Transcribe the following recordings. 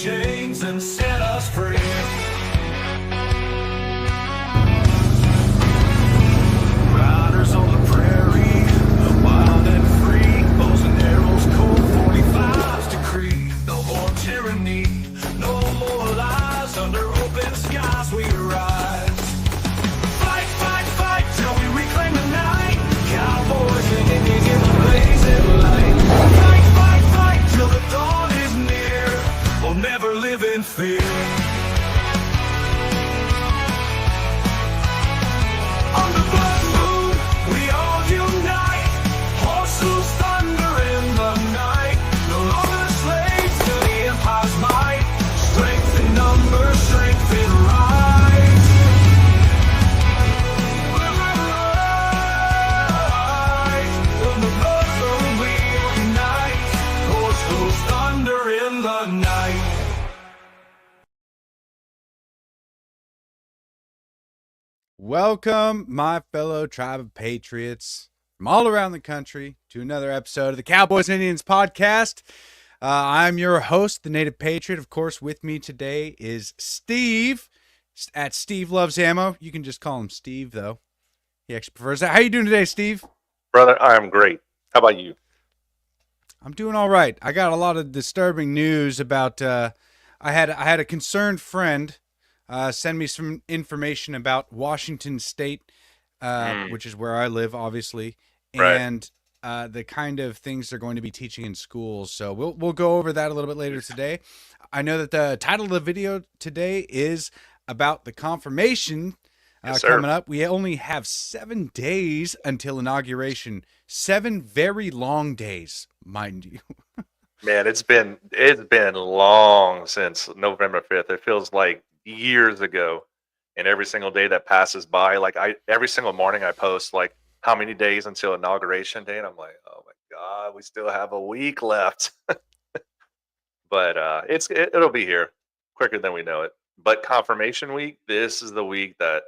chains and set us free. Riders on the prairie, wild and free. Bows and arrows, cold 45's decree. No more tyranny, no more lies. Under open skies we rise. Fight, fight, fight till we reclaim the night. Cowboys and Indians in the blazing light. Fight, fight, fight till the dawn is near. We'll never live in fear. On the blood moon, we all unite. Horses thunder in the night. No longer slaves to the empire's might. Strength in numbers, strength in right. We'll never rise. On the blood moon, we unite. Horses thunder in the night. Welcome, my fellow tribe of patriots from all around the country, to another episode of the Cowboys and Indians podcast. I'm your host, the Native Patriot. Of course, with me today is Steve at Steve Loves Ammo. You can just call him Steve, though. He actually prefers that. How you doing today, Steve? Brother, I am great. How about you? I'm doing all right. I got a lot of disturbing news about. I had a concerned friend send me some information about Washington State, which is where I live, obviously, Right. and the kind of things they're going to be teaching in schools. So we'll go over that a little bit later today. I know that the title of the video today is about the confirmation Yes, sir. coming up. We only have 7 days until inauguration. 7 very long days, mind you. Man, it's been long since November 5th. It feels like years ago. And every single day that passes by, every single morning I post like how many days until inauguration day, and I'm like, oh my God, we still have a week left. But it'll be here quicker than we know it. But confirmation week, this is the week that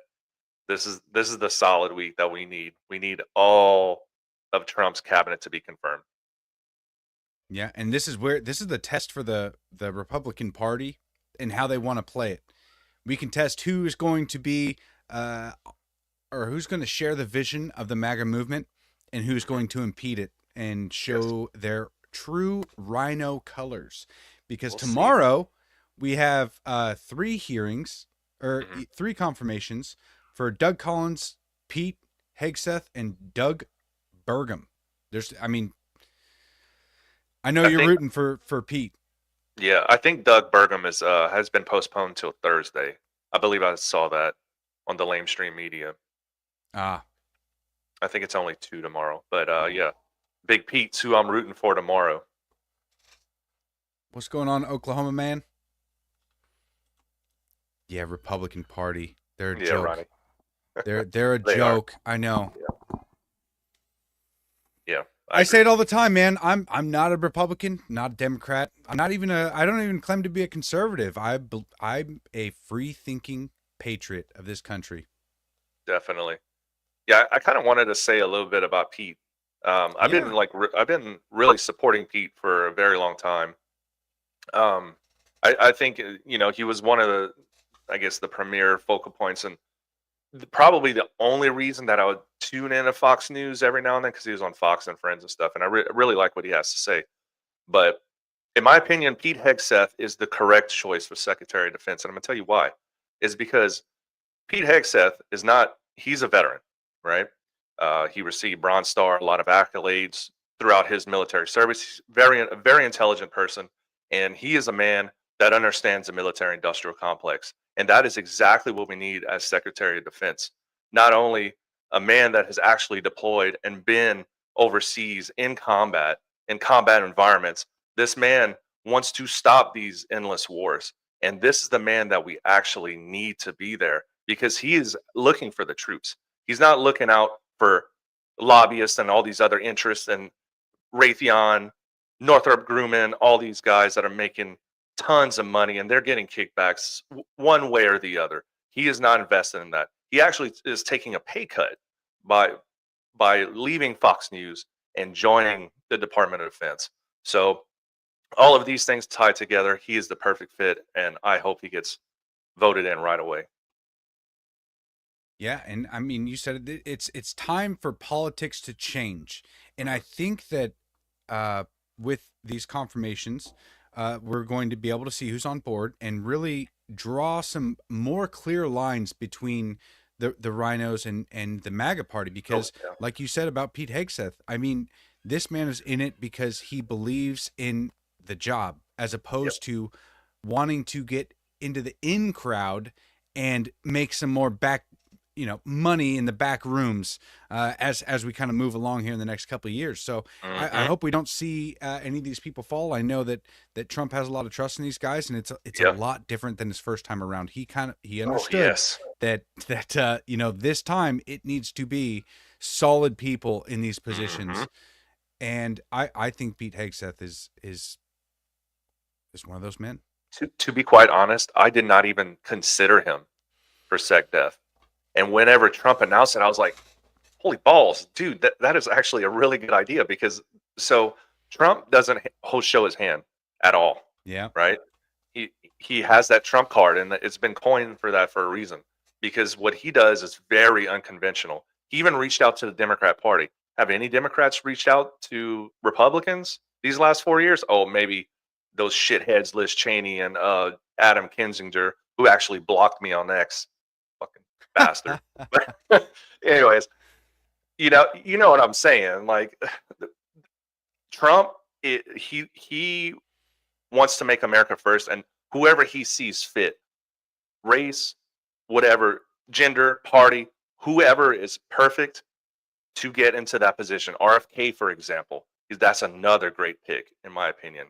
this is the solid week that we need. We need all of Trump's cabinet to be confirmed. Yeah, and this is the test for the Republican Party and how they want to play it. We can test who is going to be or who's going to share the vision of the MAGA movement and who's going to impede it and show their true RINO colors. Because We'll see. tomorrow we have 3 hearings or 3 confirmations for Doug Collins, Pete Hegseth, and Doug Burgum. I know you're rooting for Pete. Yeah, I think Doug Burgum has been postponed till Thursday. I believe I saw that on the lamestream media. Ah, I think it's only 2 tomorrow. But yeah, Big Pete's who I'm rooting for tomorrow. what's going on, Oklahoma man? Yeah, Republican Party. They're a Yeah, joke. Ronnie. They're a They are. joke. I know. Yeah. I say it all the time, man. I'm not a Republican, not a Democrat. I don't even claim to be a conservative. I'm a free-thinking patriot of this country. Definitely. Yeah, I kind of wanted to say a little bit about Pete. I've been really supporting Pete for a very long time. I think he was one of the premier focal points, and probably the only reason that I would tune in to Fox News every now and then, because he was on Fox and Friends and stuff, and I really like what he has to say. But in my opinion, Pete Hegseth is the correct choice for Secretary of Defense, and I'm gonna tell you why. Is because Pete Hegseth he's a veteran, right? He received Bronze Star, a lot of accolades throughout his military service. He's a very intelligent person, and he is a man that understands the military-industrial complex. And that is exactly what we need as Secretary of Defense. Not only a man that has actually deployed and been overseas in combat environments, this man wants to stop these endless wars. And this is the man that we actually need to be there, because he is looking for the troops. He's not looking out for lobbyists and all these other interests and Raytheon, Northrop Grumman, all these guys that are making tons of money and they're getting kickbacks one way or the other. He is not invested in that. He actually is taking a pay cut by leaving Fox News and joining the Department of Defense. So all of these things tied together, he is the perfect fit, and I hope he gets voted in right away. Yeah, and I mean, you said it's time for politics to change, and I think that uh, with these confirmations, we're going to be able to see who's on board and really draw some more clear lines between the rhinos and the MAGA party. Oh Because, yeah, like you said about Pete Hegseth, I mean, this man is in it because he believes in the job, as yep, opposed to wanting to get into the in crowd and make some more back money in the back rooms as we kind of move along here in the next couple of years. So I hmm hope we don't see any of these people fall. I know that Trump has a lot of trust in these guys, and it's a yep. lot different than his first time around. He Oh understood yes, that this time it needs to be solid people in these hmm positions, and I think Pete Hegseth is one of those men. to be quite honest, I did not even consider him for sec def. And whenever Trump announced it, I was like, "Holy balls, dude! That is actually a really good idea." Because so Trump doesn't show his hand at all, Yeah. right? He he has that Trump card, and it's been coined for that for a reason. Because what he does is very unconventional. He even reached out to the Democrat Party. Have any Democrats reached out to Republicans these last 4 years? Oh, maybe those shitheads, Liz Cheney and Adam Kinzinger, who actually blocked me on X. Fucking bastard. But anyways, you know what I'm saying. Like Trump, he wants to make America first, and whoever he sees fit, race, whatever, gender, party, whoever is perfect to get into that position. RFK, for example, that's another great pick in my opinion.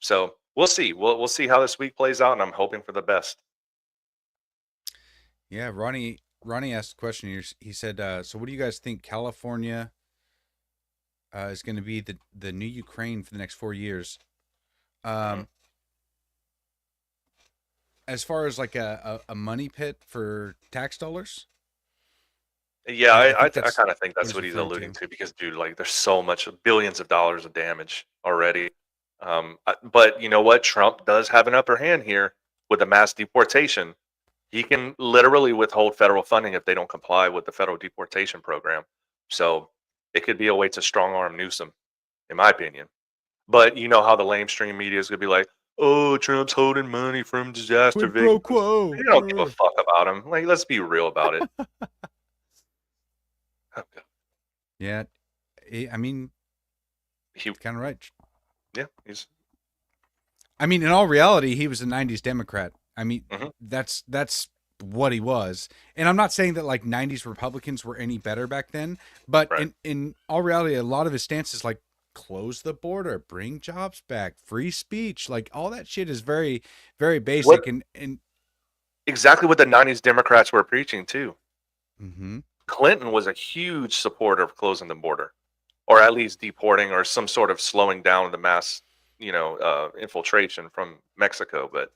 So we'll see. We'll see how this week plays out, and I'm hoping for the best. Yeah, Ronnie asked a question here. He said, "So, what do you guys think California is going to be the new Ukraine for the next 4 years?" hmm Um, as far as like a money pit for tax dollars, Yeah, I I, think I that's kind of think what that's he's what he's referring alluding to. to because, dude, like, there's so much billions of dollars of damage already. But you know what? Trump does have an upper hand here with the mass deportation. He can literally withhold federal funding if they don't comply with the federal deportation program. So it could be a way to strong arm Newsom, in my opinion. But you know how the lamestream media is gonna be like, "Oh, Trump's holding money from disaster Quid pro victims." quo. They don't give a fuck about him. Like, let's be real about it. Yeah, I mean, He, kind of right. yeah, he's. I mean, in all reality, he was a '90s Democrat. I mean, Mhm. that's what he was. And I'm not saying that like '90s Republicans were any better back then, but Right. in all reality, a lot of his stances like close the border, bring jobs back, free speech, like all that shit is very very basic What and exactly what the '90s Democrats were preaching too. mhm. Clinton was a huge supporter of closing the border, or at least deporting, or some sort of slowing down the mass, infiltration from Mexico. But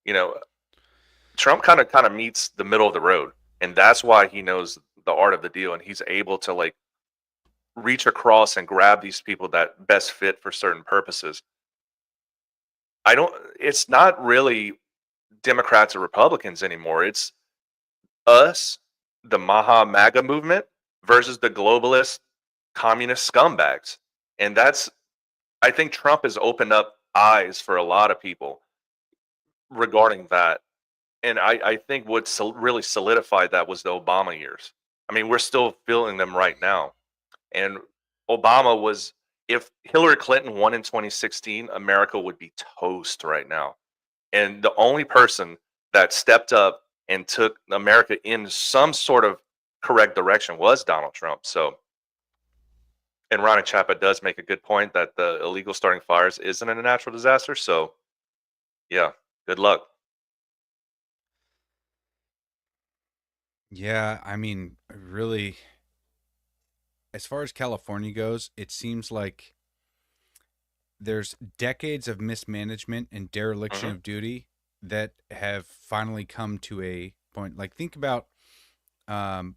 you know, Trump kind of meets the middle of the road, and that's why he knows the art of the deal, and he's able to like reach across and grab these people that best fit for certain purposes. I don't. It's not really Democrats or Republicans anymore. It's us, the MAGA movement, versus the globalist communist scumbags. And that's, I think Trump has opened up eyes for a lot of people regarding that. And I think what really solidified that was the Obama years. I mean, we're still feeling them right now. And Obama was, if Hillary Clinton won in 2016, America would be toast right now. And the only person that stepped up and took America in some sort of correct direction was Donald Trump. So, and Ronnie Chapa does make a good point that the illegal starting fires isn't a natural disaster. So, yeah, good luck. Yeah, I mean, really as far as California goes, it seems like there's decades of mismanagement and dereliction hmm of duty that have finally come to a point. Like think about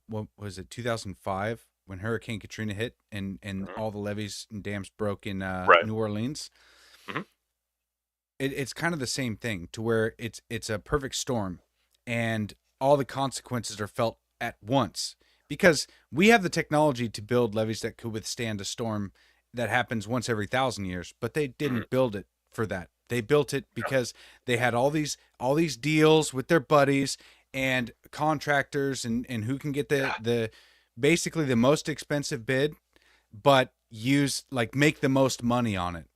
what was it, 2005 when Hurricane Katrina hit and hmm all the levees and dams broke in Right. New Orleans. hmm it's kind of the same thing to where it's a perfect storm, and all the consequences are felt at once because we have the technology to build levees that could withstand a storm that happens once every 1,000 years, but they didn't build it for that. They built it because they had all these deals with their buddies and contractors and who can get the basically the most expensive bid, but make the most money on it.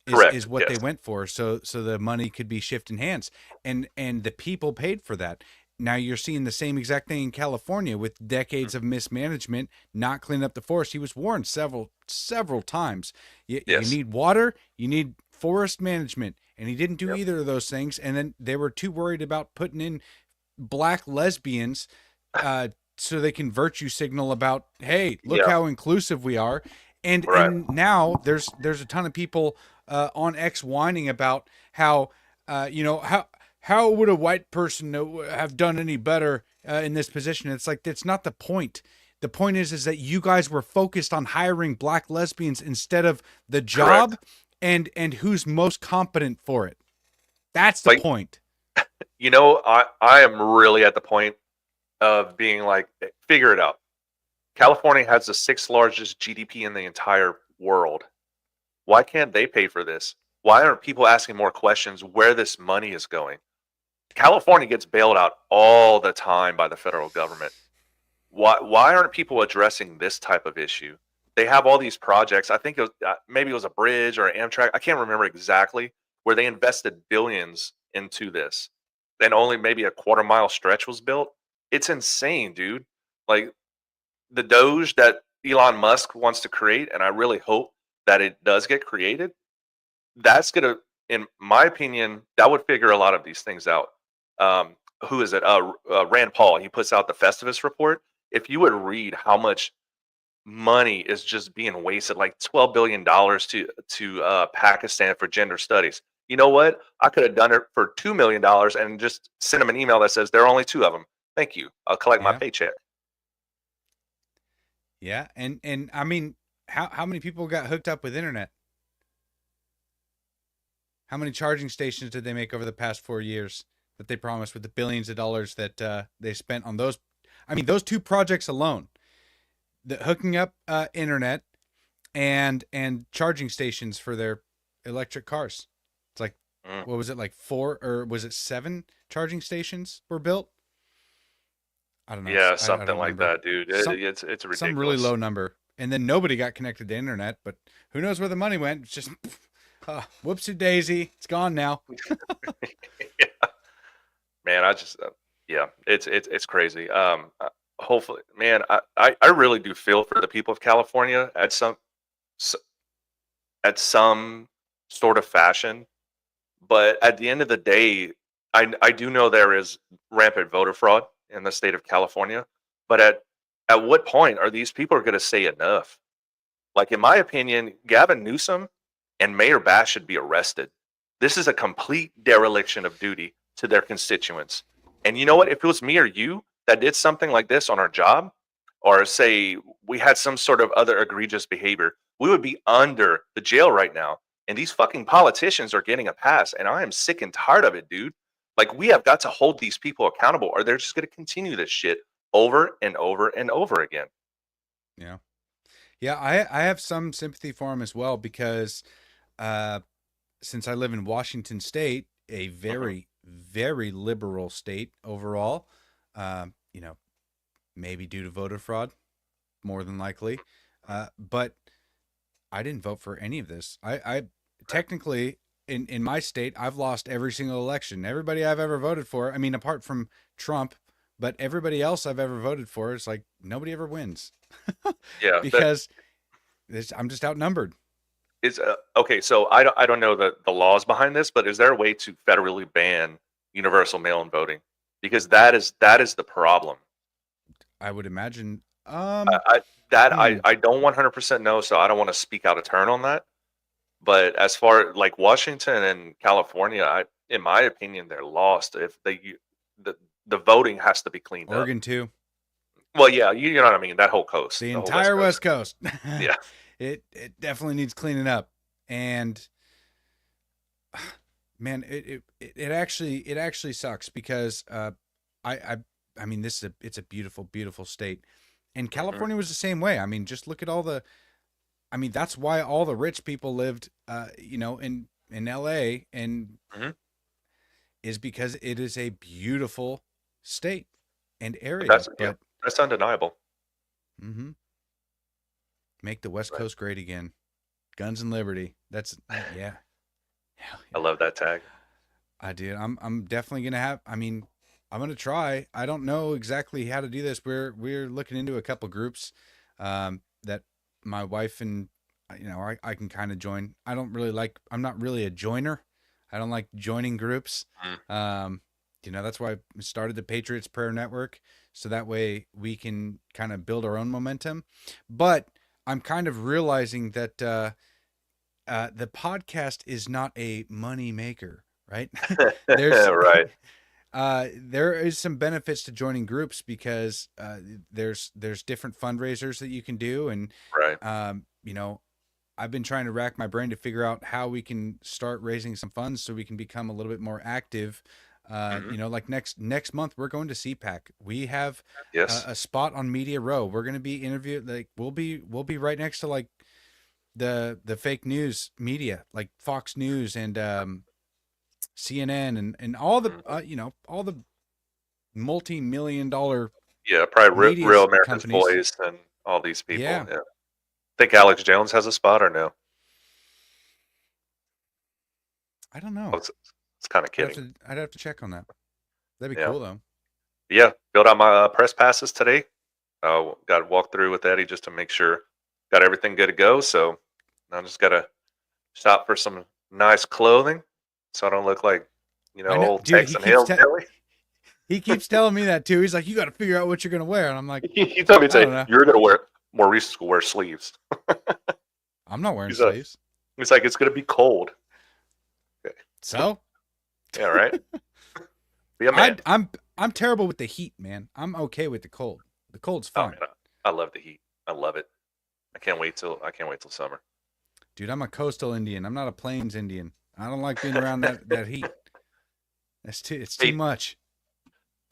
Correct. Is what Yes. they went for, so the money could be shifted hands, and the people paid for that. Now you're seeing the same exact thing in California with decades of mismanagement, not cleaning up the forest. He was warned several times. You Yes. need water, you need forest management, and he didn't do Yep. either of those things. And then they were too worried about putting in black lesbians, so they can virtue signal about, hey, look Yeah. how inclusive we are. And Right. and now there's a ton of people on X whining about how how would a white person have done any better in this position? It's like, that's not the point. The point is that you guys were focused on hiring black lesbians instead of the job and who's most competent for it. That's the point. I am really at the point of being like, figure it out. California has the 6th largest GDP in the entire world. Why can't they pay for this? Why aren't people asking more questions where this money is going? California gets bailed out all the time by the federal government. Why aren't people addressing this type of issue? They have all these projects. I think maybe it was a bridge or an Amtrak. I can't remember exactly, where they invested billions into this, and only maybe a quarter-mile stretch was built. It's insane, dude. Like, the Doge that Elon Musk wants to create, and I really hope that it does get created, that's going to, in my opinion, that would figure a lot of these things out. Who is it? Rand Paul. He puts out the Festivus report. If you would read how much money is just being wasted, like $12 billion to Pakistan for gender studies. You know what? I could have done it for $2 million and just send them an email that says there are only 2 of them. Thank you. I'll collect my paycheck. Yeah, and I mean, how many people got hooked up with internet? How many charging stations did they make over the past 4 years that they promised with the billions of dollars that they spent on those? I mean, those 2 projects alone, the hooking up internet and charging stations for their electric cars. It's like, what was it, like 4 or was it 7 charging stations were built? I don't know. Yeah, I something don't like remember. that, dude. It's ridiculous. Some really low number. And then nobody got connected to internet, but who knows where the money went? It's just, whoopsie daisy. It's gone now. Yeah. Man, it's crazy. Hopefully, man, I really do feel for the people of California at some sort of fashion. But at the end of the day, I do know there is rampant voter fraud in the state of California. But at what point are these people going to say enough? Like, in my opinion, Gavin Newsom and Mayor Bass should be arrested. This is a complete dereliction of duty to their constituents. And you know what? If it was me or you that did something like this on our job, or say we had some sort of other egregious behavior, we would be under the jail right now. And these fucking politicians are getting a pass. And I am sick and tired of it, dude. Like, we have got to hold these people accountable, or they're just going to continue this shit over and over and over again. Yeah. Yeah, I have some sympathy for him as well, because since I live in Washington State, a very, very liberal state overall, maybe due to voter fraud, more than likely. But I didn't vote for any of this. I technically, in my state, I've lost every single election. Everybody I've ever voted for, I mean, apart from Trump, but everybody else I've ever voted for, it's like nobody ever wins. Yeah, because I'm just outnumbered. Is okay. So I don't know the laws behind this, but is there a way to federally ban universal mail-in voting? Because that is the problem. I would imagine. I don't 100% know, so I don't want to speak out of turn on that. But as far like Washington and California, in my opinion, they're lost. If the voting has to be cleaned up. Oregon too. Well, yeah, you know what I mean. That whole coast, The whole entire West Coast. Yeah. It definitely needs cleaning up. And man, it actually sucks because I I mean it's a beautiful state, and Hmm. California was the same way. I mean, just look at all the. I mean, that's why all the rich people lived, in L.A. and Hmm. is because it is a beautiful state and But area. that's yeah, But that's undeniable. hmm make the West But Coast great again. Guns and liberty. That's yeah. Hell I yeah. love that tag. I did. I'm definitely gonna have. I mean, I'm gonna try. I don't know exactly how to do this. We're looking into a couple groups, that my wife and I can kind of join. I don't really like. I'm not really a joiner. I don't like joining groups. Mm. That's why I started the Patriots Prayer Network, so that way we can kind of build our own momentum. But I'm kind of realizing that the podcast is not a money maker, right? there's Right, there is some benefits to joining groups because there's different fundraisers that you can do, and right. I've been trying to rack my brain to figure out how we can start raising some funds so we can become a little bit more active. Hmm. Like next month we're going to CPAC. We have Yes. a spot on Media Row. We're going to be interviewed. Like we'll be right next to like the fake news media, like Fox News and CNN and all the Hmm. all the multi-million dollar Yeah, probably media Real America's companies. Voice and all these people. Yeah, Yeah. Think Alex Jones has a spot or no? I don't I know. was kind of kidding. I'd have to check on that. That'd be Yeah. cool though. Yeah. Filled out my press passes today. Got to walk through with Eddie just to make sure got everything good to go. So I just got to shop for some nice clothing so I don't look like, I know, old dude. Texan hillbilly. He keeps telling me that too. He's like, you got to figure out what you're gonna wear, and I'm like, He told me to I say, don't know. you're going to wear, Maurice will wear sleeves. I'm not wearing He's, a, sleeves. he's like, it's going to be cold. Okay. So Yeah, right. Be a I man. I'm terrible with the heat, man. I'm okay with the cold. The cold's Oh fine. man, I love the heat. I love it. I can't wait till summer. Dude, I'm a coastal Indian. I'm not a plains Indian. I don't like being around that heat. It's too Hey, much.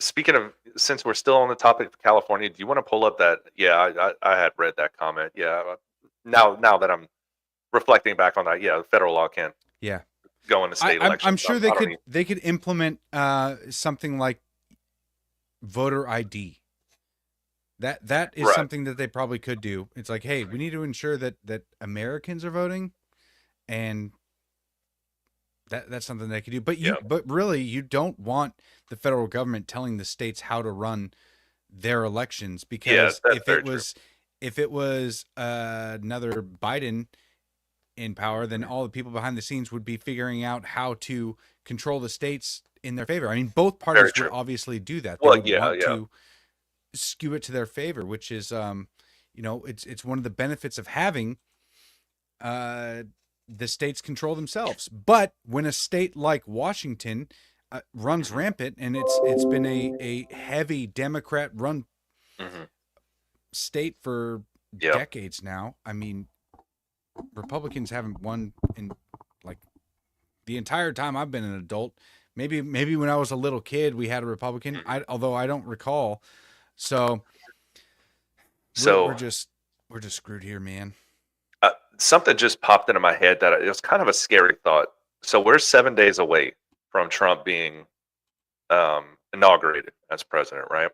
speaking of, since we're still on the topic of California, do you want to pull up that? Yeah, I had read that comment. Yeah, now that I'm reflecting back on that, yeah, the federal law can't Yeah. go into state I'm elections. sure I don't even. they could implement something like voter ID. That is Right. something that they probably could do. It's like, hey, we need to ensure that Americans are voting, and that's something they could do. Yeah. But really, you don't want the federal government telling the states how to run their elections, Yeah, because that's very true. if it was another Biden in power, then Mhm. all the people behind the scenes would be figuring out how to control the states in their favor. I mean, both Very parties would true. obviously do that. They Well, would yeah, want yeah. to skew it to their favor, which is it's one of the benefits of having uh the states control themselves. But when a state like Washington runs Hmm. rampant, and it's been a heavy Democrat run Hmm. state for Yeah. decades now. I mean, Republicans haven't won in like the entire time I've been an adult. Maybe when I was a little kid we had a Republican. Hmm. Although I don't recall. So we're So just screwed here, man. something just popped into my head that it was kind of a scary thought. So we're 7 days away from Trump being inaugurated as president, right?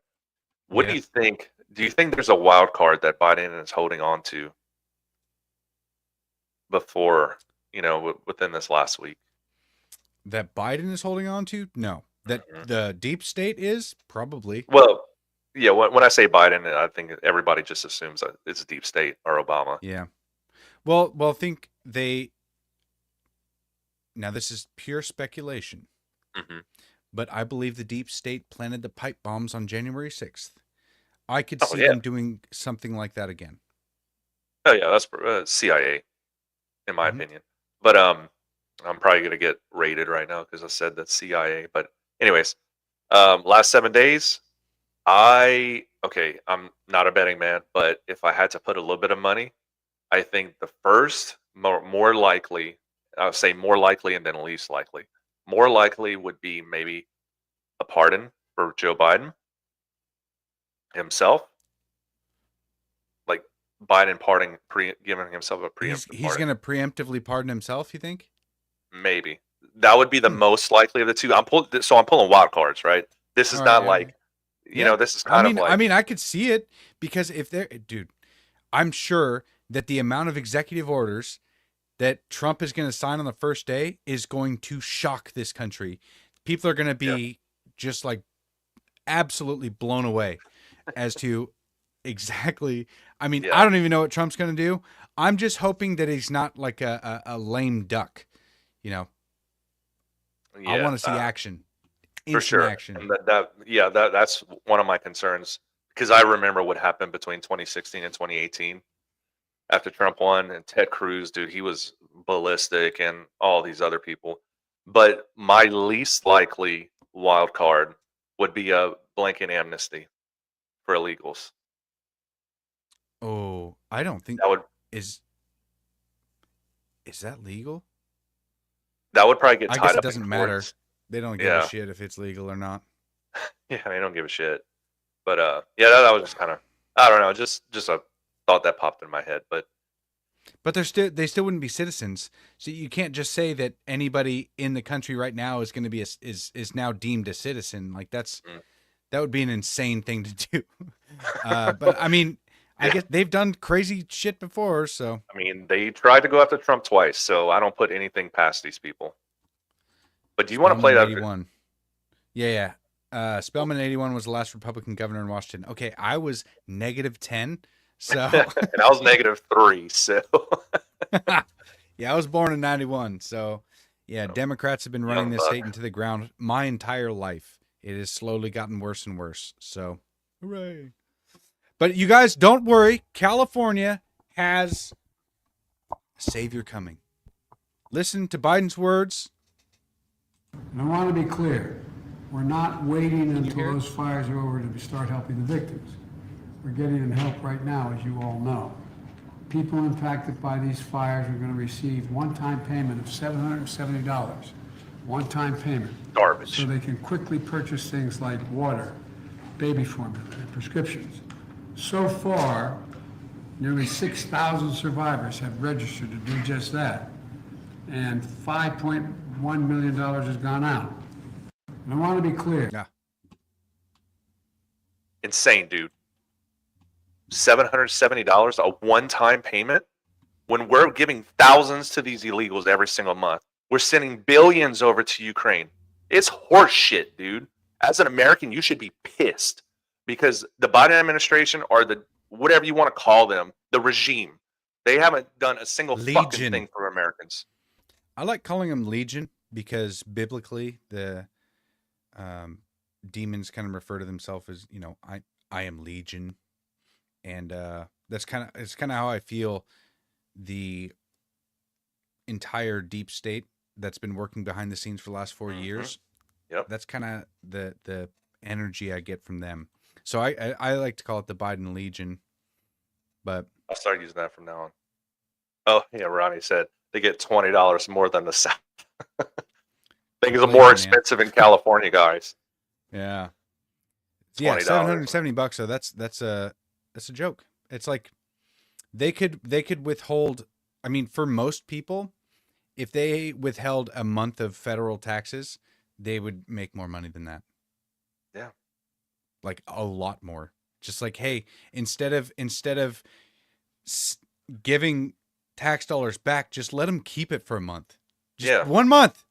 What do Yeah. you think? Do you think there's a wild card that Biden is holding on to before, within this last week? That Biden is holding on to? No. That Mhm. the deep state is? Probably. Well, yeah, when I say Biden, I think everybody just assumes that it's deep state or Obama. Yeah. Well, I think they now this is pure speculation, Hmm. but I believe the deep state planted the pipe bombs on January 6th. I could Oh see yeah, them doing something like that again. oh yeah, that's CIA in my Hmm. opinion. But I'm probably gonna get raided right now because I said that CIA. But anyways, last 7 days, I'm not a betting man, but if I had to put a little bit of money, I think the first more likely, I would say more likely and then least likely. more likely would be maybe a pardon for Joe Biden himself, like Biden giving himself a preemptive He's pardon. going to preemptively pardon himself, you think? Maybe that would be the Hmm. most likely of the two. I'm pulling wild cards, right? This is All right, not yeah, like, yeah. this is kind of like, I could see it because if they're, dude, I'm sure that the amount of executive orders that Trump is going to sign on the first day is going to shock this country. People are going to yeah, be just like absolutely blown away as to exactly. I mean, yeah, I don't even know what Trump's going to do. I'm just hoping that he's not like a lame duck. You know, I yeah, want to see action, for instant sure. action. And that's one of my concerns because I remember what happened between 2016 and 2018 after Trump won and Ted Cruz, dude, he was ballistic and all these other people. But my least likely wild card would be a blanket amnesty for illegals. Oh, I don't think That would is is that legal? that would probably get I guess tied it up in doesn't matter. courts. They don't give a Yeah, shit if it's legal or not. yeah, they don't give a shit. But yeah, that was just kind of, I don't know, just a thought that popped in my head. But But they still wouldn't be citizens. So you can't just say that anybody in the country right now is going to be is now deemed a citizen. Like mm, that would be an insane thing to do. But I mean, I yeah, guess they've done crazy shit before. So I mean, they tried to go after Trump twice, so I don't put anything past these people. But do you want to Spellman play in that? '81, yeah, yeah. Spellman in '81 was the last Republican governor in Washington. Okay, I was -10, so And I was -3, so yeah, I was born in '91. So yeah, oh, Democrats have been running young this state buck. into the ground my entire life. It has slowly gotten worse and worse. So hooray! But you guys don't worry. California has a savior coming. Listen to Biden's words. And I want to be clear, we're not waiting hear until it? those fires are over to start helping the victims. We're getting them help right now, as you all know. People impacted by these fires are going to receive one-time payment of $770, one-time payment. So Garbage. they can quickly purchase things like water, baby formula, and prescriptions. So far, nearly 6,000 survivors have registered to do just that, and $5.1 million has gone out. And I want to be clear, Yeah. Insane, dude. $770 a one-time payment when we're giving thousands to these illegals every single month. We're sending billions over to Ukraine. It's horseshit, dude. As an American, you should be pissed because the Biden administration or the whatever you want to call them, the regime, they haven't done a single fucking Legion. thing for Americans. I like calling them Legion because biblically the demons kind of refer to themselves as, I am Legion. And it's kind of how I feel the entire deep state that's been working behind the scenes for the last 4 years. Yep. That's kind of the energy I get from them. So I like to call it the Biden Legion. But I'll start using that from now on. Oh, yeah, Ronnie said they get $20 more than the South. Things are Legion, more man. expensive in California, guys. Yeah, yeah, $20. $770. So that's a joke. It's like they could withhold. I mean, for most people, if they withheld a month of federal taxes, they would make more money than that. Yeah. Like a lot more. Just like, hey, instead of giving tax dollars back, just let them keep it for a month. Just Yeah. 1 month,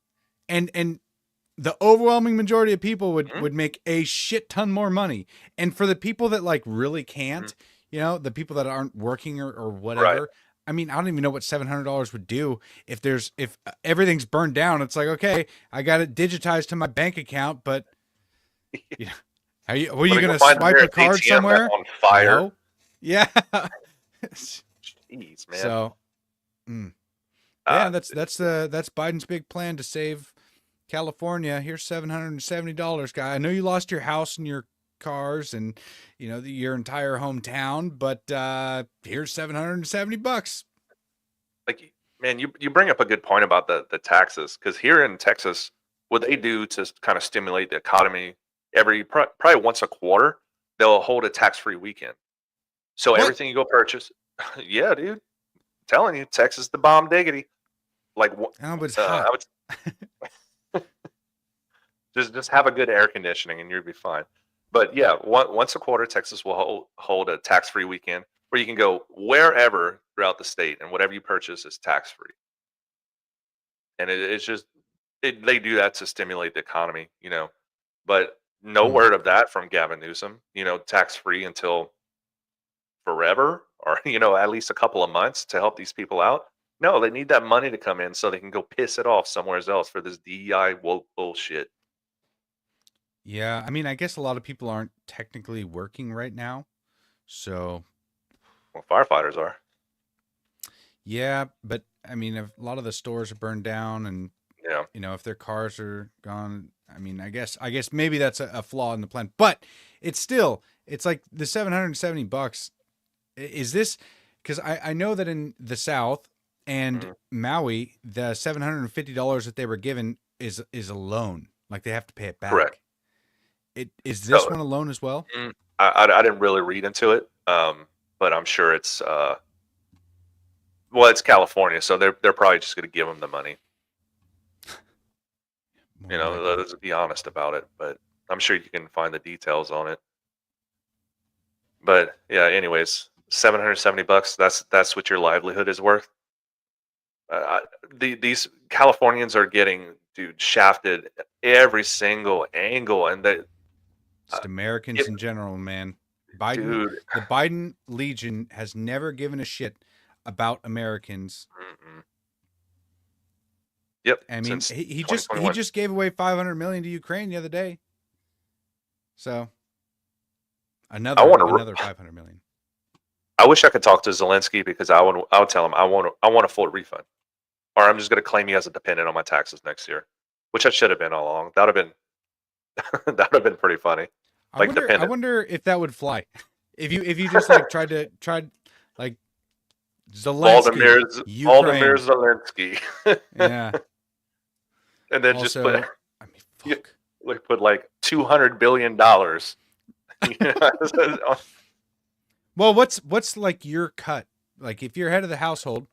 and the overwhelming majority of people Mhm. would make a shit ton more money. And for the people that like really can't, the people that aren't working or whatever. Right. I mean, I don't even know what $700 would do if everything's burned down. It's like, okay, I got it digitized to my bank account, but yeah, were you When going you to find swipe their a card ATM somewhere? on fire. No. Yeah. Jeez, man. So, yeah, that's Uh, that's Biden's big plan to save California. Here's $770, guy. I know you lost your house and your cars and your entire hometown, but here's $770. like, man, you bring up a good point about the taxes because here in Texas, what they do to kind of stimulate the economy probably once a quarter, they'll hold a tax-free weekend. So What? everything you go purchase, yeah, dude, I'm telling you, Texas the bomb diggity. Like, Oh, but it's I hot. would just have a good air conditioning and you'll be fine. But yeah, once a quarter, Texas will hold a tax-free weekend where you can go wherever throughout the state, and whatever you purchase is tax-free. And it's just they do that to stimulate the economy, But no Hmm. word of that from Gavin Newsom. Tax-free until forever, or at least a couple of months to help these people out. No, they need that money to come in so they can go piss it off somewhere else for this DEI woke bullshit. Yeah, I mean, I guess a lot of people aren't technically working right now, so Well, firefighters are. yeah. But I mean, if a lot of the stores are burned down, and Yeah. if their cars are gone, I mean, I guess maybe that's a flaw in the plan. But it's like the $770. Is this because I know that in the South and Mhm. Maui, the $750 that they were given is a loan, like they have to pay it back. Correct. Is this So one a loan as well? I didn't really read into it, but I'm sure it's well, it's California, so they're probably just going to give them the money. More likely. Let's be honest about it. But I'm sure you can find the details on it. But yeah, anyways, $770. That's what your livelihood is worth. These Californians are getting, dude, shafted every single angle, and Just Americans it- in general, man. Biden, dude. the Biden Legion has never given a shit about Americans. Mm-mm. Yep. I mean, since he 2021. just gave away $500 million to Ukraine the other day. So another $500 million. I wish I could talk to Zelensky because I would tell him I want a full refund, or I'm just going to claim you as a dependent on my taxes next year, which I should have been all along. That would have been pretty funny. I Like wonder dependent. if that would fly. If you just like tried like Zelensky, Vladimir Ukraine. Zelensky, Yeah. and then Also, just put I mean, fuck. put like $200 billion. Well, what's like your cut? Like if you're head of the household,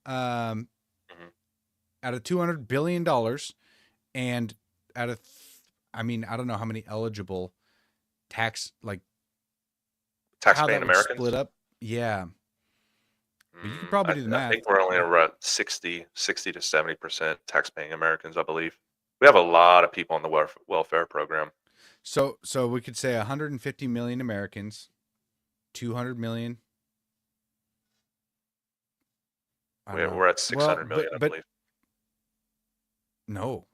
out of $200 billion, and out of, I mean, I don't know how many eligible tax how that Taxpaying would Americans. split up. Yeah, but you could probably do the math. I think we're only around 60 to 70% taxpaying Americans, I believe. We have a lot of people on the welfare program. So we could say 150 million Americans, 200 million. I don't know. We're at 600 Well, million, I believe. No.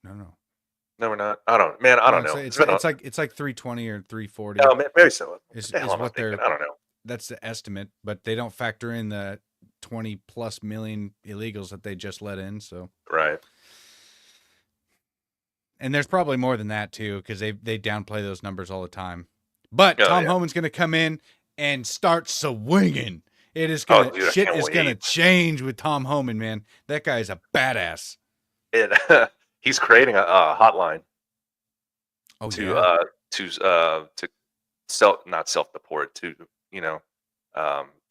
No, we're not. I don't know. It's like 320 or 340. No, maybe so. Is What the hell am I what they're. thinking? I don't know. That's the estimate, but they don't factor in the 20 plus million illegals that they just let in. So Right. and there's probably more than that too, because they downplay those numbers all the time. But Oh, Tom yeah. Homan's going to come in and start swinging. It is going dude, I shit can't is going to wait. change with Tom Homan, man. That guy is a badass. He's creating a hotline Oh to yeah. not self-deport, to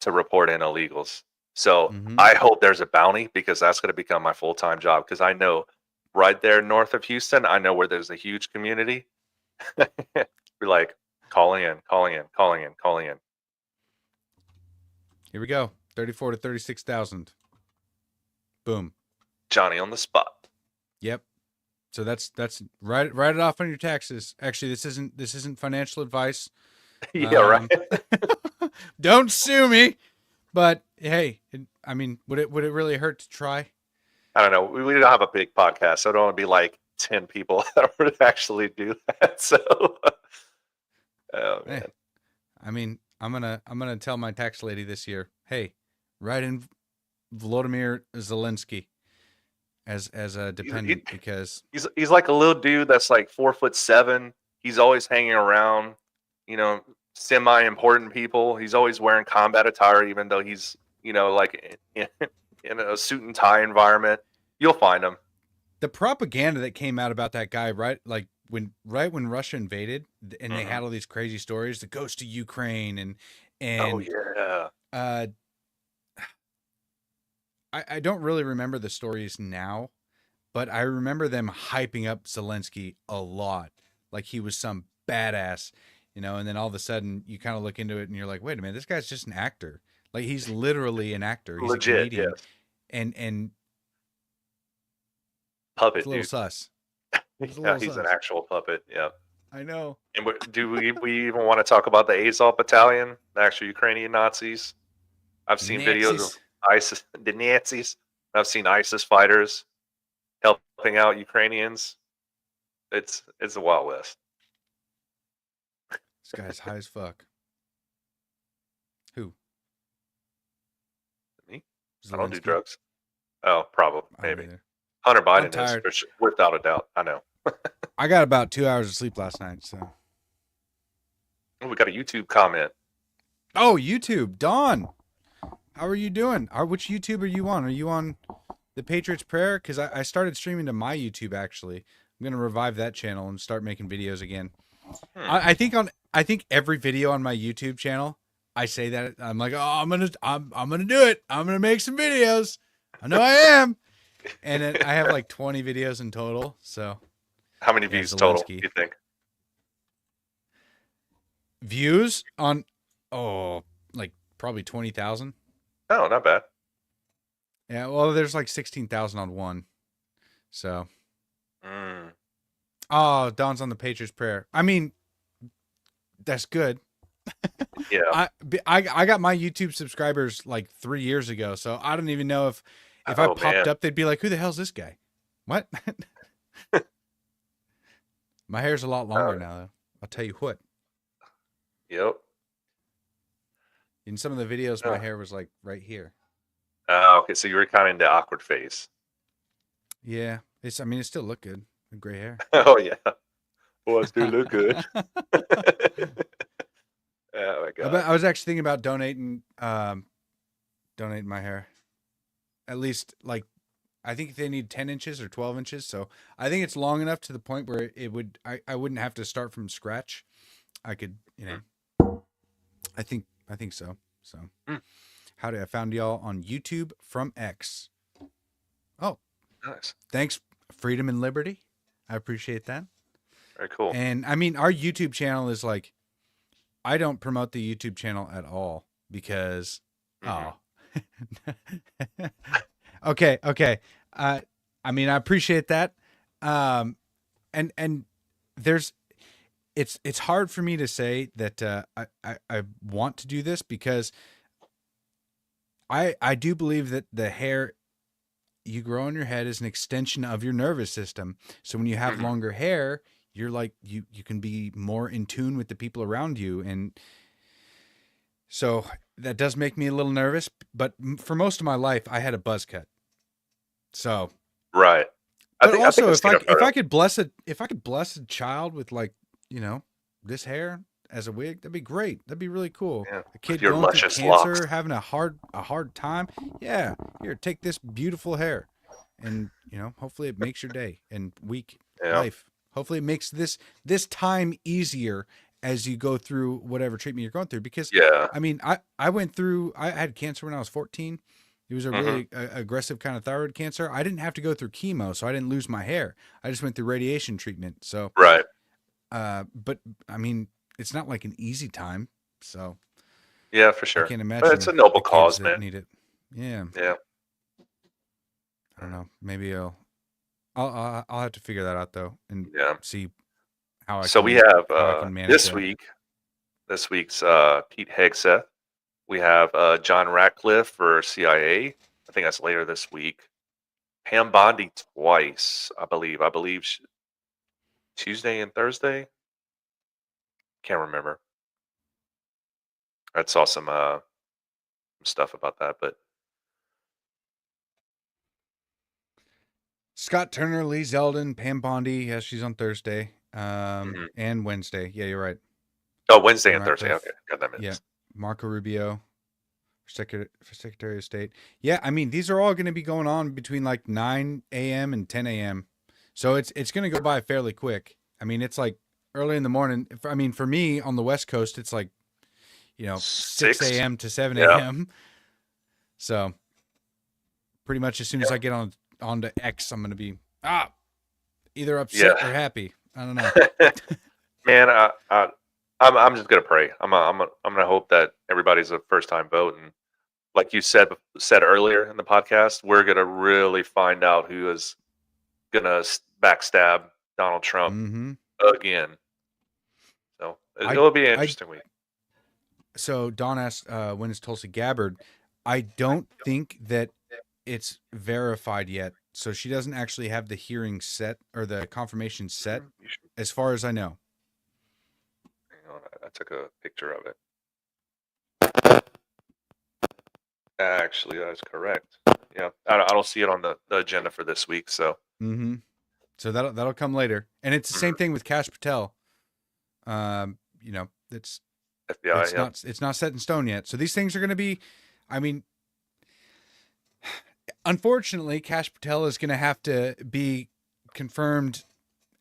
to report in illegals. So Mhm. I hope there's a bounty, because that's going to become my full-time job, because I know right there north of Houston, I know where there's a huge community. Be like calling in. Here we go. 34 to 36,000. Boom. Johnny on the spot. Yep. So that's write it off on your taxes. Actually, this isn't financial advice. Yeah, right. Don't sue me. But hey, I mean, would it really hurt to try? I don't know. We don't have a big podcast, so I don't want to be like 10 people that would actually do that. So, oh man. Hey, I mean, I'm gonna tell my tax lady this year. Hey, write in Volodymyr Zelensky as a dependent, because He's like a little dude that's like 4'7". He's always hanging around, semi-important people. He's always wearing combat attire, even though he's like in a suit and tie environment. You'll find him. the propaganda that came out about that guy, right? Like when Russia invaded and they had all these crazy stories, the ghost of Ukraine Oh and yeah. uh I don't really remember the stories now, but I remember them hyping up Zelensky a lot. Like he was some badass, and then all of a sudden you kind of look into it and you're like, wait a minute, this guy's just an actor. Like he's literally an actor. He's a Legit, comedian. yes. And it's Puppet a little dude. sus. It's a Yeah, little he's an sus. actual puppet. Yeah. I know. And do we even want to talk about the Azov Battalion, the actual Ukrainian Nazis? I've seen videos of Nazis. ISIS, the Nazis. I've seen ISIS fighters helping out Ukrainians. It's the Wild West. This guy's high as fuck. Who? Me? I don't do Zelensky? drugs. Oh, probably, I don't maybe. either. Hunter I'm Biden is, tired. for sure, without a doubt. I know. I got about 2 hours of sleep last night, so. Oh, we got a YouTube comment. Oh, YouTube. Dawn. How are you doing? Which YouTube are you on? Are you on the Patriots Prayer? Because I started streaming to my YouTube, actually. I'm going to revive that channel and start making videos again. I think every video on my YouTube channel, I say that I'm like, oh, I'm gonna do it. I'm gonna make some videos. I know I am. And then I have like 20 videos in total. So How many Yeah, views total, Zelensky. do you think? views on like probably 20,000. Oh, not bad. Yeah, well, there's like 16,000 on one. So Mm, oh, Dawn's on the Patriots Prayer. I mean, that's good. yeah. I got my YouTube subscribers like 3 years ago, so I don't even know if I Oh, popped man. up, they'd be like, "Who the hell's this guy?" What? My hair's a lot longer now, though. I'll tell you what. Yep. In some of the videos, Oh. my hair was like right here. Okay, so you were kind of into awkward phase. Yeah, I mean, it still looked good. The gray hair. Oh, yeah. Boys do look good. Oh, my God. I was actually thinking about donating my hair. At least, like, I think they need 10 inches or 12 inches. So I think it's long enough to the point where I wouldn't have to start from scratch. I could, I think so. So Mm. I found y'all on YouTube from X. Oh, Nice. thanks, Freedom and Liberty. I appreciate that. Very cool. And I mean, our YouTube channel is like, I don't promote the YouTube channel at all because, okay. I mean, I appreciate that. And there's, it's hard for me to say that I want to do this because I do believe that the hair you grow on your head is an extension of your nervous system. So when you have longer hair, you're like, you can be more in tune with the people around you. And so that does make me a little nervous, but for most of my life, I had a buzz cut. So, Right. but I also think if I could bless a child with like, this hair as a wig, that'd be great. That'd be really cool. Yeah, A kid your going through luscious cancer, locks. having a hard time. Yeah. Here, take this beautiful hair. And, hopefully it makes your day and week Yeah. life. Hopefully it makes this time easier as you go through whatever treatment you're going through. Because Yeah. I mean, I had cancer when I was 14. It was a really aggressive kind of thyroid cancer. I didn't have to go through chemo, so I didn't lose my hair. I just went through radiation treatment. So, Right. but I mean, it's not like an easy time. So Yeah, for sure. I can't But imagine it's a noble the kids cause, that man. need it. Yeah. Yeah. I don't know. Maybe I'll have to figure that out though and Yeah. see how I So can, we have how I can manage this that. week. This week's Pete Hegseth. We have John Ratcliffe for CIA. I think that's later this week. Pam Bondi twice, I believe. Tuesday and Thursday. Can't remember. I saw some stuff about that, but Scott Turner, Lee Zeldin, Pam Bondi. Yeah, she's on Thursday. And Wednesday. Yeah, you're right. oh, Wednesday John and Thursday. Ratcliffe. Okay, got that Yeah. mixed. Marco Rubio, for Secretary of State. Yeah, I mean, these are all going to be going on between like 9 a.m. and 10 a.m. So it's going to go by fairly quick. I mean, it's like early in the morning. I mean, for me on the West Coast, it's like, 6 a.m. to 7 Yeah. a.m. So pretty much as soon as I get onto X, I'm going to be either upset or happy. I don't know. Man, I'm just gonna pray. I'm gonna hope that everybody's a first time vote, and like you said earlier in the podcast, we're gonna really find out who is gonna backstab Donald Trump Mm-hmm. again. So it'll be an interesting week. So Don asked, when is Tulsi Gabbard? I don't think that it's verified yet. So she doesn't actually have the hearing set or the confirmation set, You should- as far as I know. hang on, I took a picture of it. Actually, that's correct. Yeah, I don't see it on the agenda for this week. So Mm-hmm. So that'll come later, and it's the same thing with Kash Patel. It's FBI. it's not set in stone yet. So these things are going to be, I mean, unfortunately, Kash Patel is going to have to be confirmed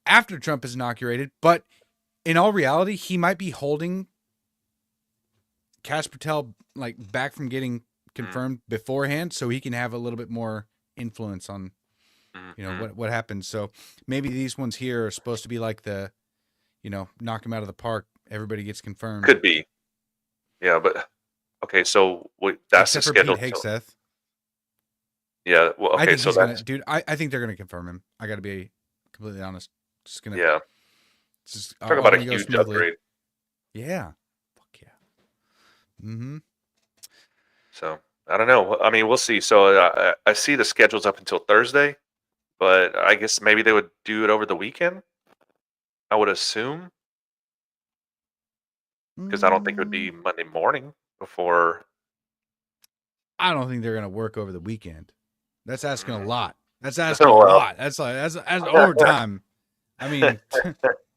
after Trump is inaugurated. But in all reality, he might be holding Kash Patel like back from getting confirmed beforehand, so he can have a little bit more influence on what happens. So maybe these ones here are supposed to be like the, knock him out of the park. Everybody gets confirmed. Could be. Yeah, but okay. So that's Except the for schedule. Pete Hegseth. Yeah. Well, I okay. think So he's gonna, that's dude. I think they're gonna confirm him. I got to be completely honest. Just gonna. yeah. Just Talk about a gonna go huge smoothly. upgrade. Yeah. Fuck yeah. Mm-hmm. So I don't know. I mean, we'll see. So I see the schedule's up until Thursday, but I guess maybe they would do it over the weekend. I would assume, because I don't think it would be Monday morning before. I don't think they're gonna work over the weekend. That's asking a lot. That's Oh, asking a well. lot. That's overtime. I mean,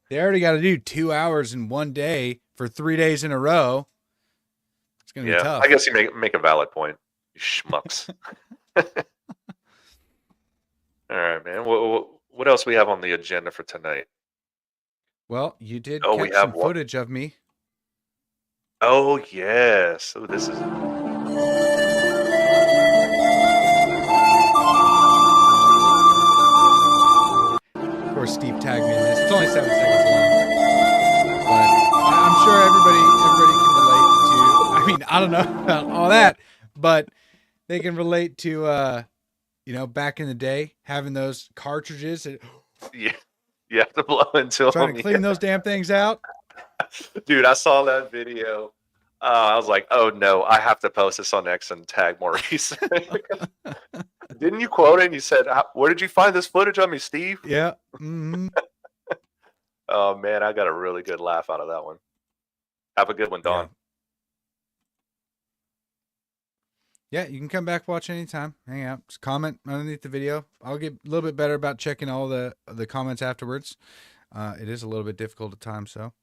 they already got to do 2 hours in one day for 3 days in a row. It's gonna be Yeah, tough. I guess you make a valid point. You schmucks. All right, man. What else we have on the agenda for tonight? Well, you did Oh, we catch have some one. footage of me. Oh yes. Oh, this is. Of course, Steve tagged me in this. It's only 7 seconds long, but I'm sure everybody can relate to. I mean, I don't know about all that, but they can relate to, back in the day having those cartridges and Yeah, you have to blow into trying them. to clean those damn things out. Dude, I saw that video. I was like, oh no, I have to post this on X and tag Maurice. Didn't you quote it and you said, where did you find this footage of me, Steve? Yeah. Mm-hmm. Oh man, I got a really good laugh out of that one. Have a good one, Don. Yeah, you can come back, watch anytime. Hang out, just comment underneath the video. I'll get a little bit better about checking all the comments afterwards. It is a little bit difficult at times, so.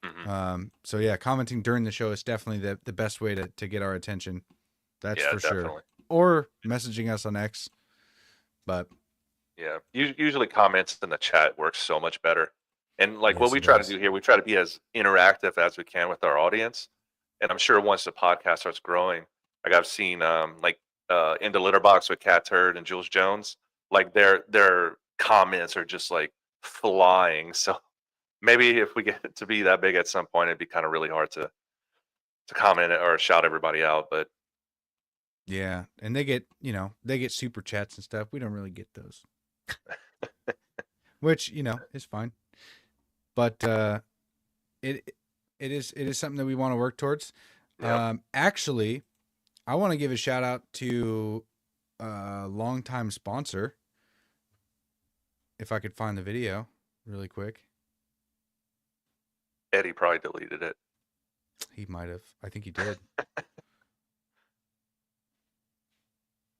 Mhm. So yeah, commenting during the show is definitely the best way to get our attention. That's Yeah, for definitely. sure. Or messaging us on X. But Yeah, usually comments in the chat works so much better. And like what Yes, we it try to does. do here, we try to be as interactive as we can with our audience. And I'm sure once the podcast starts growing, like I've seen in the litter box with Cat Turd and Jules Jones, like their comments are just like flying. So maybe if we get to be that big at some point, it'd be kind of really hard to comment or shout everybody out. But yeah, and they get super chats and stuff. We don't really get those. Which, is fine. But it is something that we want to work towards. Yeah. Actually, I want to give a shout out to a longtime sponsor. If I could find the video really quick. Eddie probably deleted it. He might have. I think he did.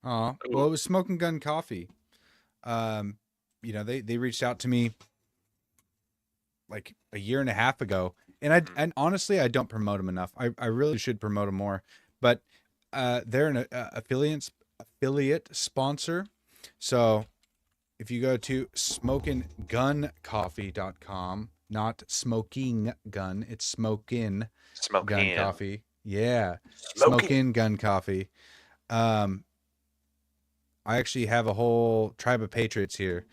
Oh, well, it was Smokin Gun Coffee. They reached out to me like a year and a half ago, and honestly, I don't promote them enough. I really should promote them more, but they're an affiliate sponsor. So if you go to smokinguncoffee.com, not smoking gun, it's Smokin Gun Coffee. Yeah. Smokin Gun Coffee. I actually have a whole tribe of patriots here.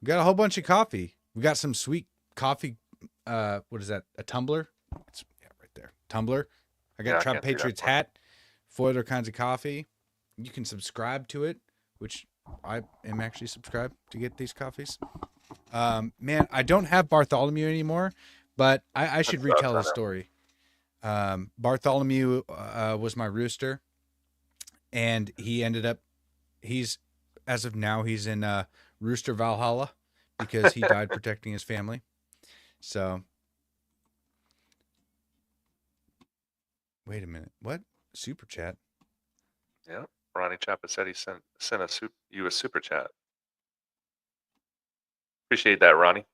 We got a whole bunch of coffee. We got some sweet coffee. What is that? A tumbler? It's right there. Tumbler. I got Tribe Patriots hat, 4 other kinds of coffee. You can subscribe to it, which I am actually subscribed to get these coffees. Man, I don't have Bartholomew anymore, but I should retell the story. Bartholomew was my rooster, and he's as of now, he's in Rooster Valhalla because he died protecting his family. So, wait a minute. What? Super chat? Yeah. Ronnie Chappa said he sent you a super chat. Appreciate that, Ronnie.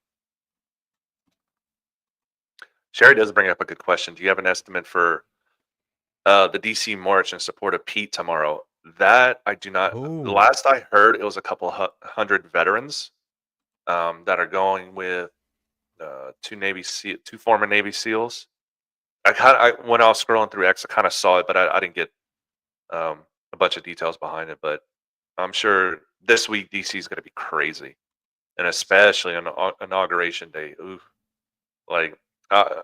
Sherry does bring up a good question. Do you have an estimate for the DC march in support of Pete tomorrow? That I do not. Ooh. The last I heard, it was a couple hundred veterans that are going with two former Navy SEALs. When I was scrolling through X, I kind of saw it, but I didn't get a bunch of details behind it. But I'm sure this week DC is going to be crazy, and especially on inauguration day. Ooh, like I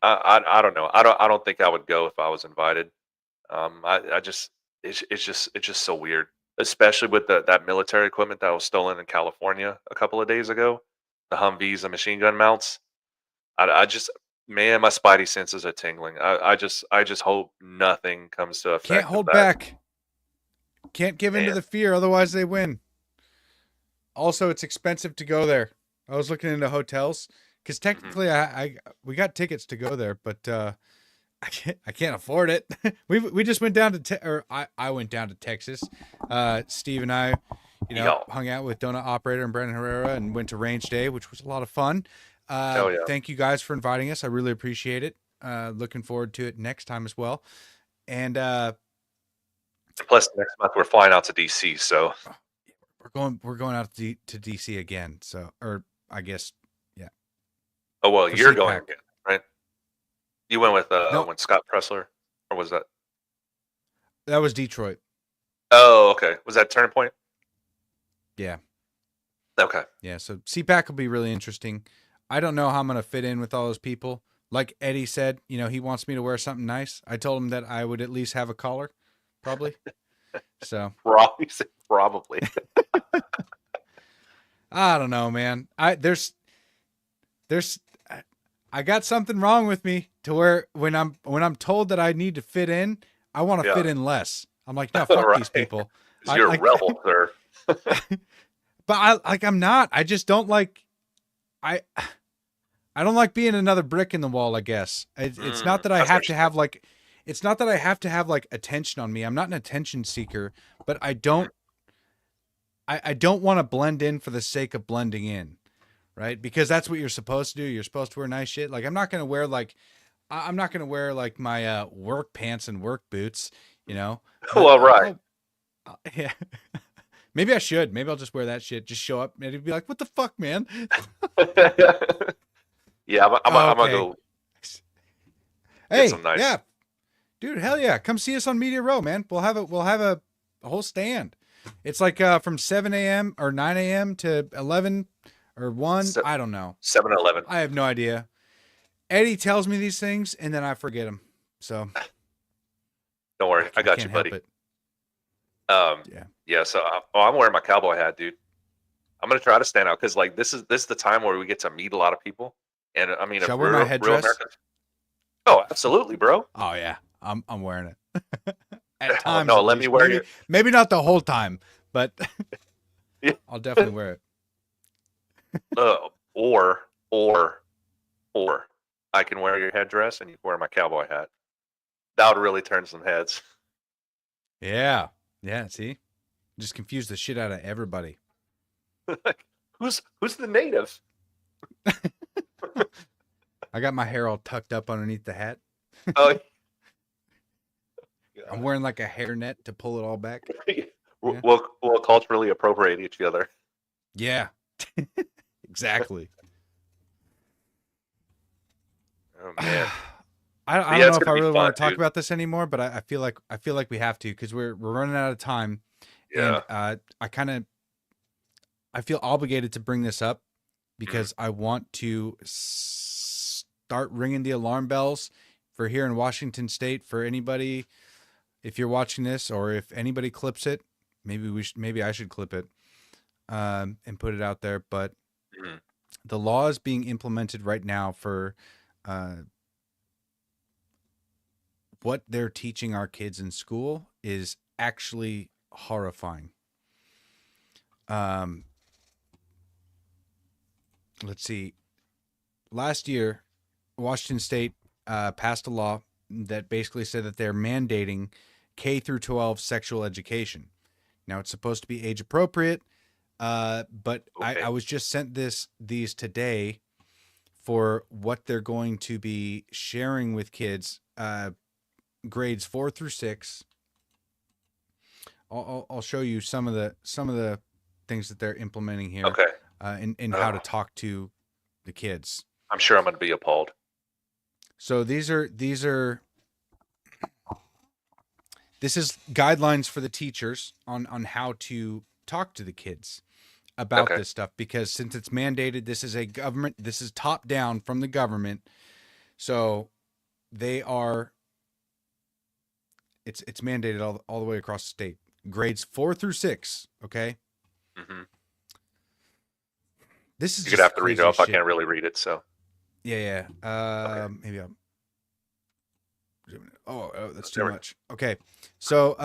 don't know. I don't think I would go if I was invited. It's just so weird, especially with that military equipment that was stolen in California a couple of days ago, the Humvees and machine gun mounts. Man, my spidey senses are tingling. I just hope nothing comes to effect. Can't hold back. Can't give in to the fear, otherwise they win. Also, it's expensive to go there. I was looking into hotels because technically, we got tickets to go there, but I can't afford it. we just went down to I went down to Texas. Steve and I, hung out with Donut Operator and Brandon Herrera and went to Range Day, which was a lot of fun. Hell yeah. Thank you guys for inviting us. I really appreciate it. Looking forward to it next time as well. And plus next month we're flying out to DC, so we're going out to DC again. So, or I guess, yeah. Oh well, For you're CPAC. going again, right? You went with Nope. when Scott Pressler, or was that? That was Detroit. Oh, okay. Was that Turning Point? Yeah. Okay. Yeah. So CPAC will be really interesting. I don't know how I'm going to fit in with all those people. Like Eddie said, he wants me to wear something nice. I told him that I would at least have a collar, probably. So Probably. I don't know, man. I got something wrong with me to where when I'm told that I need to fit in, I want to fit in less. I'm like, no, fuck Right. these people. You're a rebel, sir. But I'm not. I just don't like. I don't like being another brick in the wall. I guess it's not that I have to have like. It's not that I have to have like attention on me. I'm not an attention seeker, but I don't want to blend in for the sake of blending in, right? Because that's what you're supposed to do. You're supposed to wear nice shit. Like I'm not gonna wear like my work pants and work boots, Well, right. Yeah. Maybe I should. Maybe I'll just wear that shit. Just show up and it'd be like, what the fuck, man? Yeah, I'm gonna go. Hey, some nice. Yeah, dude, hell yeah! Come see us on Media Row, man. We'll have a whole stand. It's like from 7 a.m. or 9 a.m. to 11 or 1. I don't know. 7-Eleven. I have no idea. Eddie tells me these things and then I forget them. So Don't worry, I got you, buddy. Yeah. So I'm wearing my cowboy hat, dude. I'm gonna try to stand out because like this is the time where we get to meet a lot of people, and I mean, Should I wear my headdress? Oh, absolutely, bro. Oh yeah, I'm wearing it. At times, no, at let least. me wear maybe not the whole time, but Yeah. I'll definitely wear it. Or I can wear your headdress and you can wear my cowboy hat. That would really turn some heads. Yeah. See, just confuse the shit out of everybody. Who's the native? I got my hair all tucked up underneath the hat. Oh, I'm wearing like a hairnet to pull it all back. Yeah. We'll culturally appropriate each other. Yeah, exactly. Oh man. I Yeah, don't it's know if gonna I be really fun, want to talk dude. about this anymore, but I feel like we have to because we're running out of time, Yeah. and I feel obligated to bring this up because I want to start ringing the alarm bells for here in Washington State for anybody. If you're watching this, or if anybody clips it, maybe I should clip it and put it out there. But Mhm. the law is being implemented right now for what they're teaching our kids in school is actually horrifying. Let's see. Last year, Washington State passed a law that basically said that they're mandating K through 12 sexual education. Now it's supposed to be age appropriate, but Okay. I was just sent these today for what they're going to be sharing with kids, grades 4 through 6. I'll show you some of the things that they're implementing here, Okay. and how to talk to the kids. I'm sure I'm going to be appalled. So this is guidelines for the teachers on how to talk to the kids about Okay. this stuff, because since it's mandated, this is top down from the government. So it's mandated all the way across the state. Grades 4 through 6, okay? hmm This is You're just gonna have to read it crazy off. I shit. can't really read it, so Yeah. Okay. Maybe I'll. Oh, that's too There we- much. Okay. So,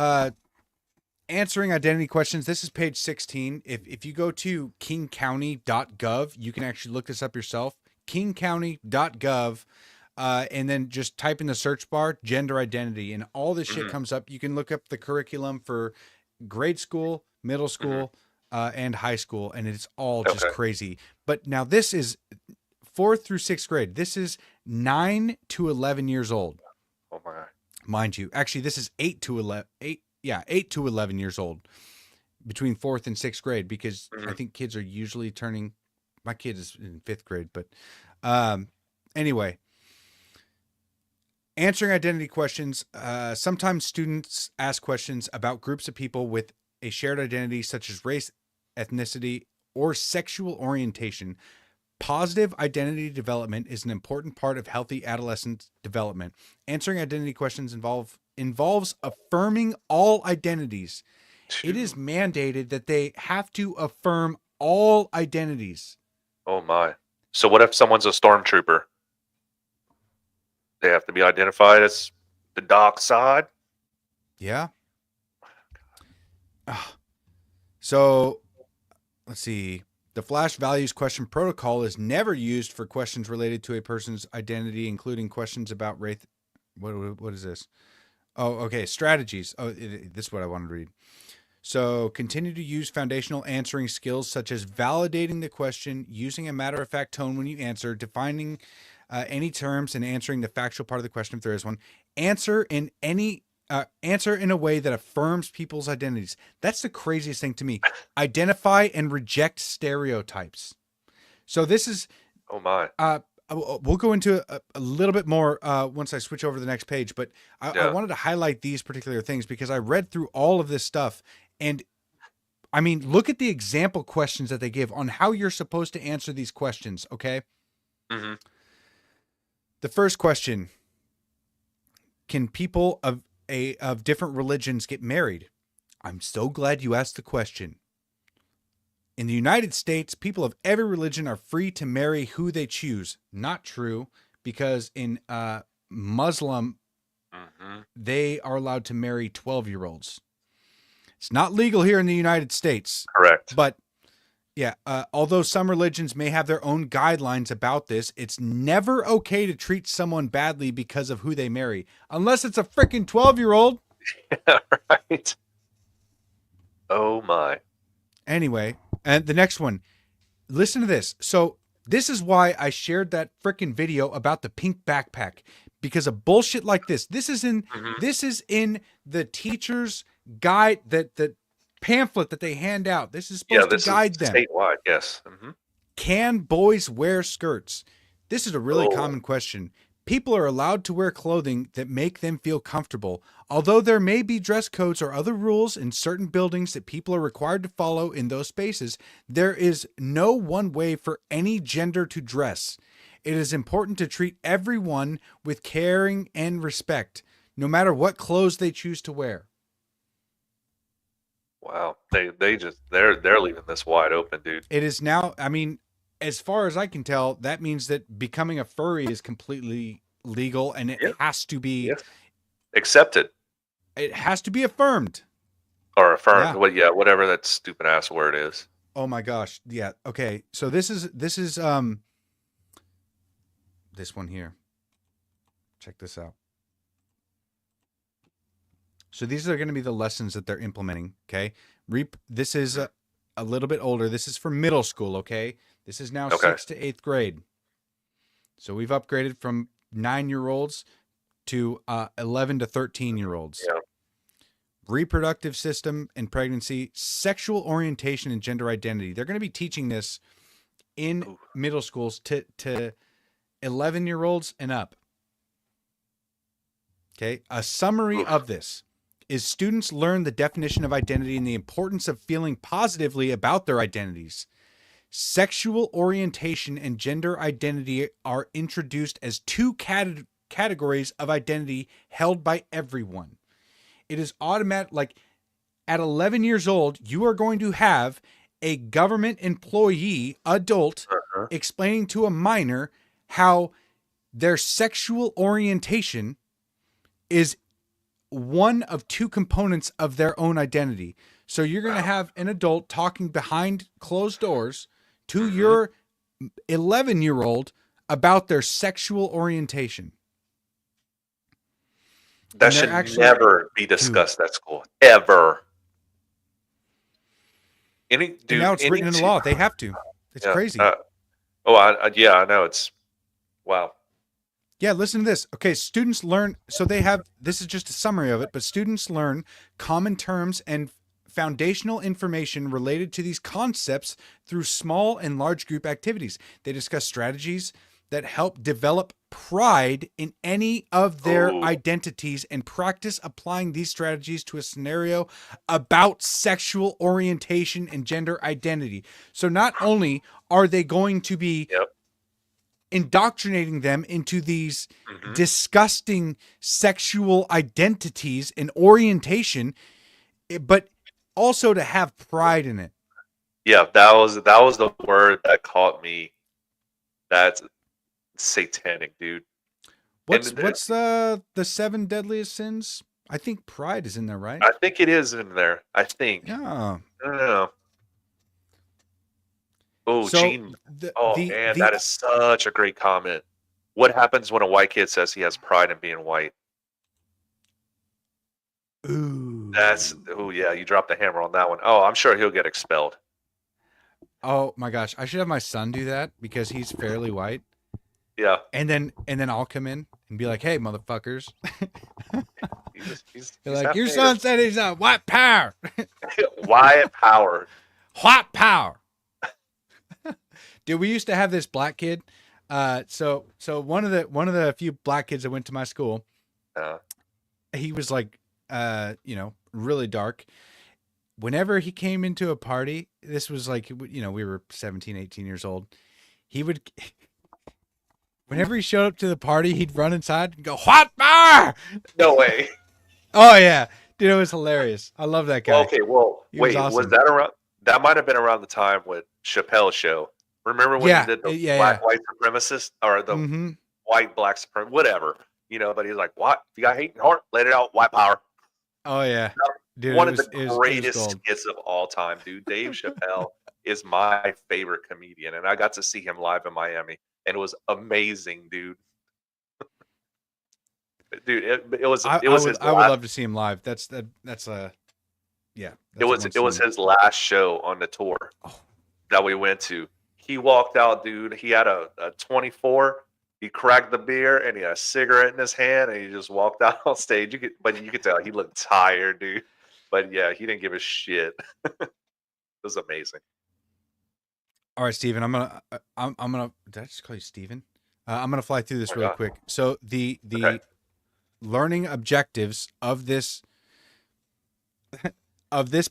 answering identity questions. This is page 16. If you go to kingcounty.gov, you can actually look this up yourself. kingcounty.gov, and then just type in the search bar gender identity, and all this shit Mhm. comes up. You can look up the curriculum for grade school, middle school, and high school, and it's all just Okay. crazy. But now this is 4th through 6th grade. This is 9 to 11 years old, Oh my. mind you. Actually, this is 8 to 11 years old, between 4th and 6th grade, because I Mhm. think kids are usually turning. My kid is in 5th grade, but anyway, answering identity questions. Sometimes students ask questions about groups of people with a shared identity, such as race, ethnicity, or sexual orientation. Positive identity development is an important part of healthy adolescent development. Answering identity questions involves affirming all identities. It is mandated that they have to affirm all identities. Oh my. So what if someone's a stormtrooper? They have to be identified as the dark side? Yeah. So, let's see. The flash values question protocol is never used for questions related to a person's identity, including questions about race. What is this? Oh, okay. Strategies. Oh, this is what I wanted to read. So continue to use foundational answering skills such as validating the question, using a matter-of-fact tone when you answer, defining any terms, and answering the factual part of the question if there is one. Answer in a way that affirms people's identities. That's the craziest thing to me. Identify and reject stereotypes. So this is Oh my. we'll go into a little bit more once I switch over to the next page, but I Yeah. wanted to highlight these particular things because I read through all of this stuff, and I mean, look at the example questions that they give on how you're supposed to answer these questions, okay? hmm The first question: can people of different religions get married? I'm so glad you asked the question. In the United States, people of every religion are free to marry who they choose. Not true, because in Muslim, hmm they are allowed to marry 12-year-olds. It's not legal here in the United States, Correct. but yeah, although some religions may have their own guidelines about this, it's never okay to treat someone badly because of who they marry, unless it's a freaking 12-year-old. Right. Oh my. Anyway, and the next one, listen to this. So this is why I shared that freaking video about the pink backpack. because of bullshit like this. This is in the teacher's guide, that the pamphlet that they hand out. This is supposed to guide them. Statewide, yes. Can boys wear skirts? This is a really common question. People are allowed to wear clothing that make them feel comfortable. Although there may be dress codes or other rules in certain buildings that people are required to follow in those spaces, there is no one way for any gender to dress. It is important to treat everyone with caring and respect, no matter what clothes they choose to wear. Wow, they're leaving this wide open, dude. It is now, I mean, as far as I can tell, that means that becoming a furry is completely legal, and it has to be accepted. It has to be affirmed. Or affirmed. Whatever that stupid ass word is. Oh my gosh. Yeah. Okay. So this is this one here. Check this out. So these are going to be the lessons that they're implementing. Okay. This is a little bit older. This is for middle school. Okay. This is now 6th to 8th grade. So we've upgraded from 9-year-olds to 11 to 13-year-olds. Yeah. Reproductive system and pregnancy, sexual orientation and gender identity. They're going to be teaching this in middle schools to 11-year-olds and up. Okay. A summary of this is students learn the definition of identity and the importance of feeling positively about their identities. Sexual orientation and gender identity are introduced as two categories of identity held by everyone. It is automatic. Like at 11 years old, you are going to have a government employee, adult, explaining to a minor how their sexual orientation is one of two components of their own identity. So you're going to have an adult talking behind closed doors to your 11-year-old about their sexual orientation. That should never be discussed at school, ever. Now it's written in the law. They have to. It's crazy. I know. It's wow. Yeah, listen to this. Okay, students learn. So they have, this is just a summary of it, but students learn common terms and foundational information related to these concepts through small and large group activities. They discuss strategies that help develop pride in any of their identities and practice applying these strategies to a scenario about sexual orientation and gender identity. So not only are they going to be indoctrinating them into these disgusting sexual identities and orientation, but also to have pride in it. Yeah, that was the word that caught me. That's satanic, dude. What's the 7 deadliest sins? I think pride is in there, right? I think it is in there. I think. Yeah. I don't know. Oh, So Gene. That is such a great comment. What happens when a white kid says he has pride in being white? Ooh. You dropped the hammer on that one. Oh, I'm sure he'll get expelled. Oh my gosh, I should have my son do that because he's fairly white. Yeah. And then I'll come in and be like, "Hey, motherfuckers!" They're like, "Your son said he's a white power." White power. White power. Dude, we used to have this black kid. So one of the few black kids that went to my school, he was like, really dark. Whenever he came into a party, this was like, we were 17, 18 years old. Whenever he showed up to the party, he'd run inside and go, "White power!" No way. Oh yeah, dude, it was hilarious. I love that guy. Okay, well, wait, was that around? That might have been around the time with Chappelle's show. Remember when he did the black white supremacist or the white black supremacist, whatever, but he's like, "What? If you got hate in your heart, let it out, white power." Oh yeah, dude, one of the greatest skits of all time, dude. Dave Chappelle is my favorite comedian, and I got to see him live in Miami, and it was amazing, dude. Dude, it was. I would love to see him live. That's yeah. It was his last show on the tour that we went to. He walked out, dude. He had a 24 He cracked the beer and he had a cigarette in his hand and he just walked out on stage. But you could tell he looked tired, dude. But yeah, he didn't give a shit. It was amazing. All right, Steven, I'm gonna. Did I just call you Steven? I'm gonna fly through this Oh my really God. quick. So the Okay. learning objectives of this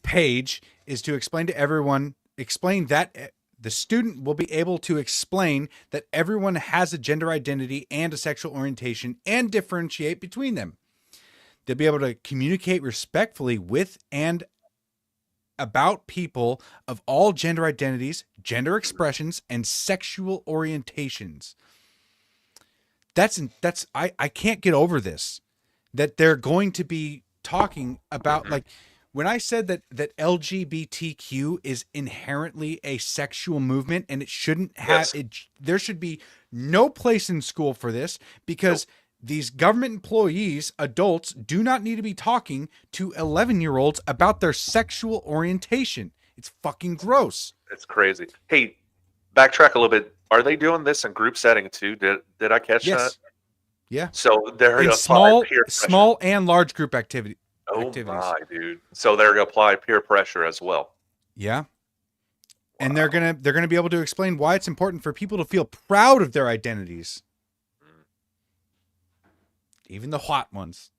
page is to explain to everyone. Explain that the student will be able to explain that everyone has a gender identity and a sexual orientation and differentiate between them. They'll be able to communicate respectfully with and about people of all gender identities, gender expressions, and sexual orientations. I can't get over this, that they're going to be talking about, like, when I said that LGBTQ is inherently a sexual movement and it shouldn't have there should be no place in school for this, because these government employees, adults, do not need to be talking to 11-year-olds about their sexual orientation. It's fucking gross. It's crazy. Hey, backtrack a little bit. Are they doing this in group setting too? Did I catch Yes. that? Yeah. So they're In going to apply peer pressure. small and large group activities. Oh my, dude. So they're going to apply peer pressure as well. Yeah. And they're gonna be able to explain why it's important for people to feel proud of their identities. Even the hot ones.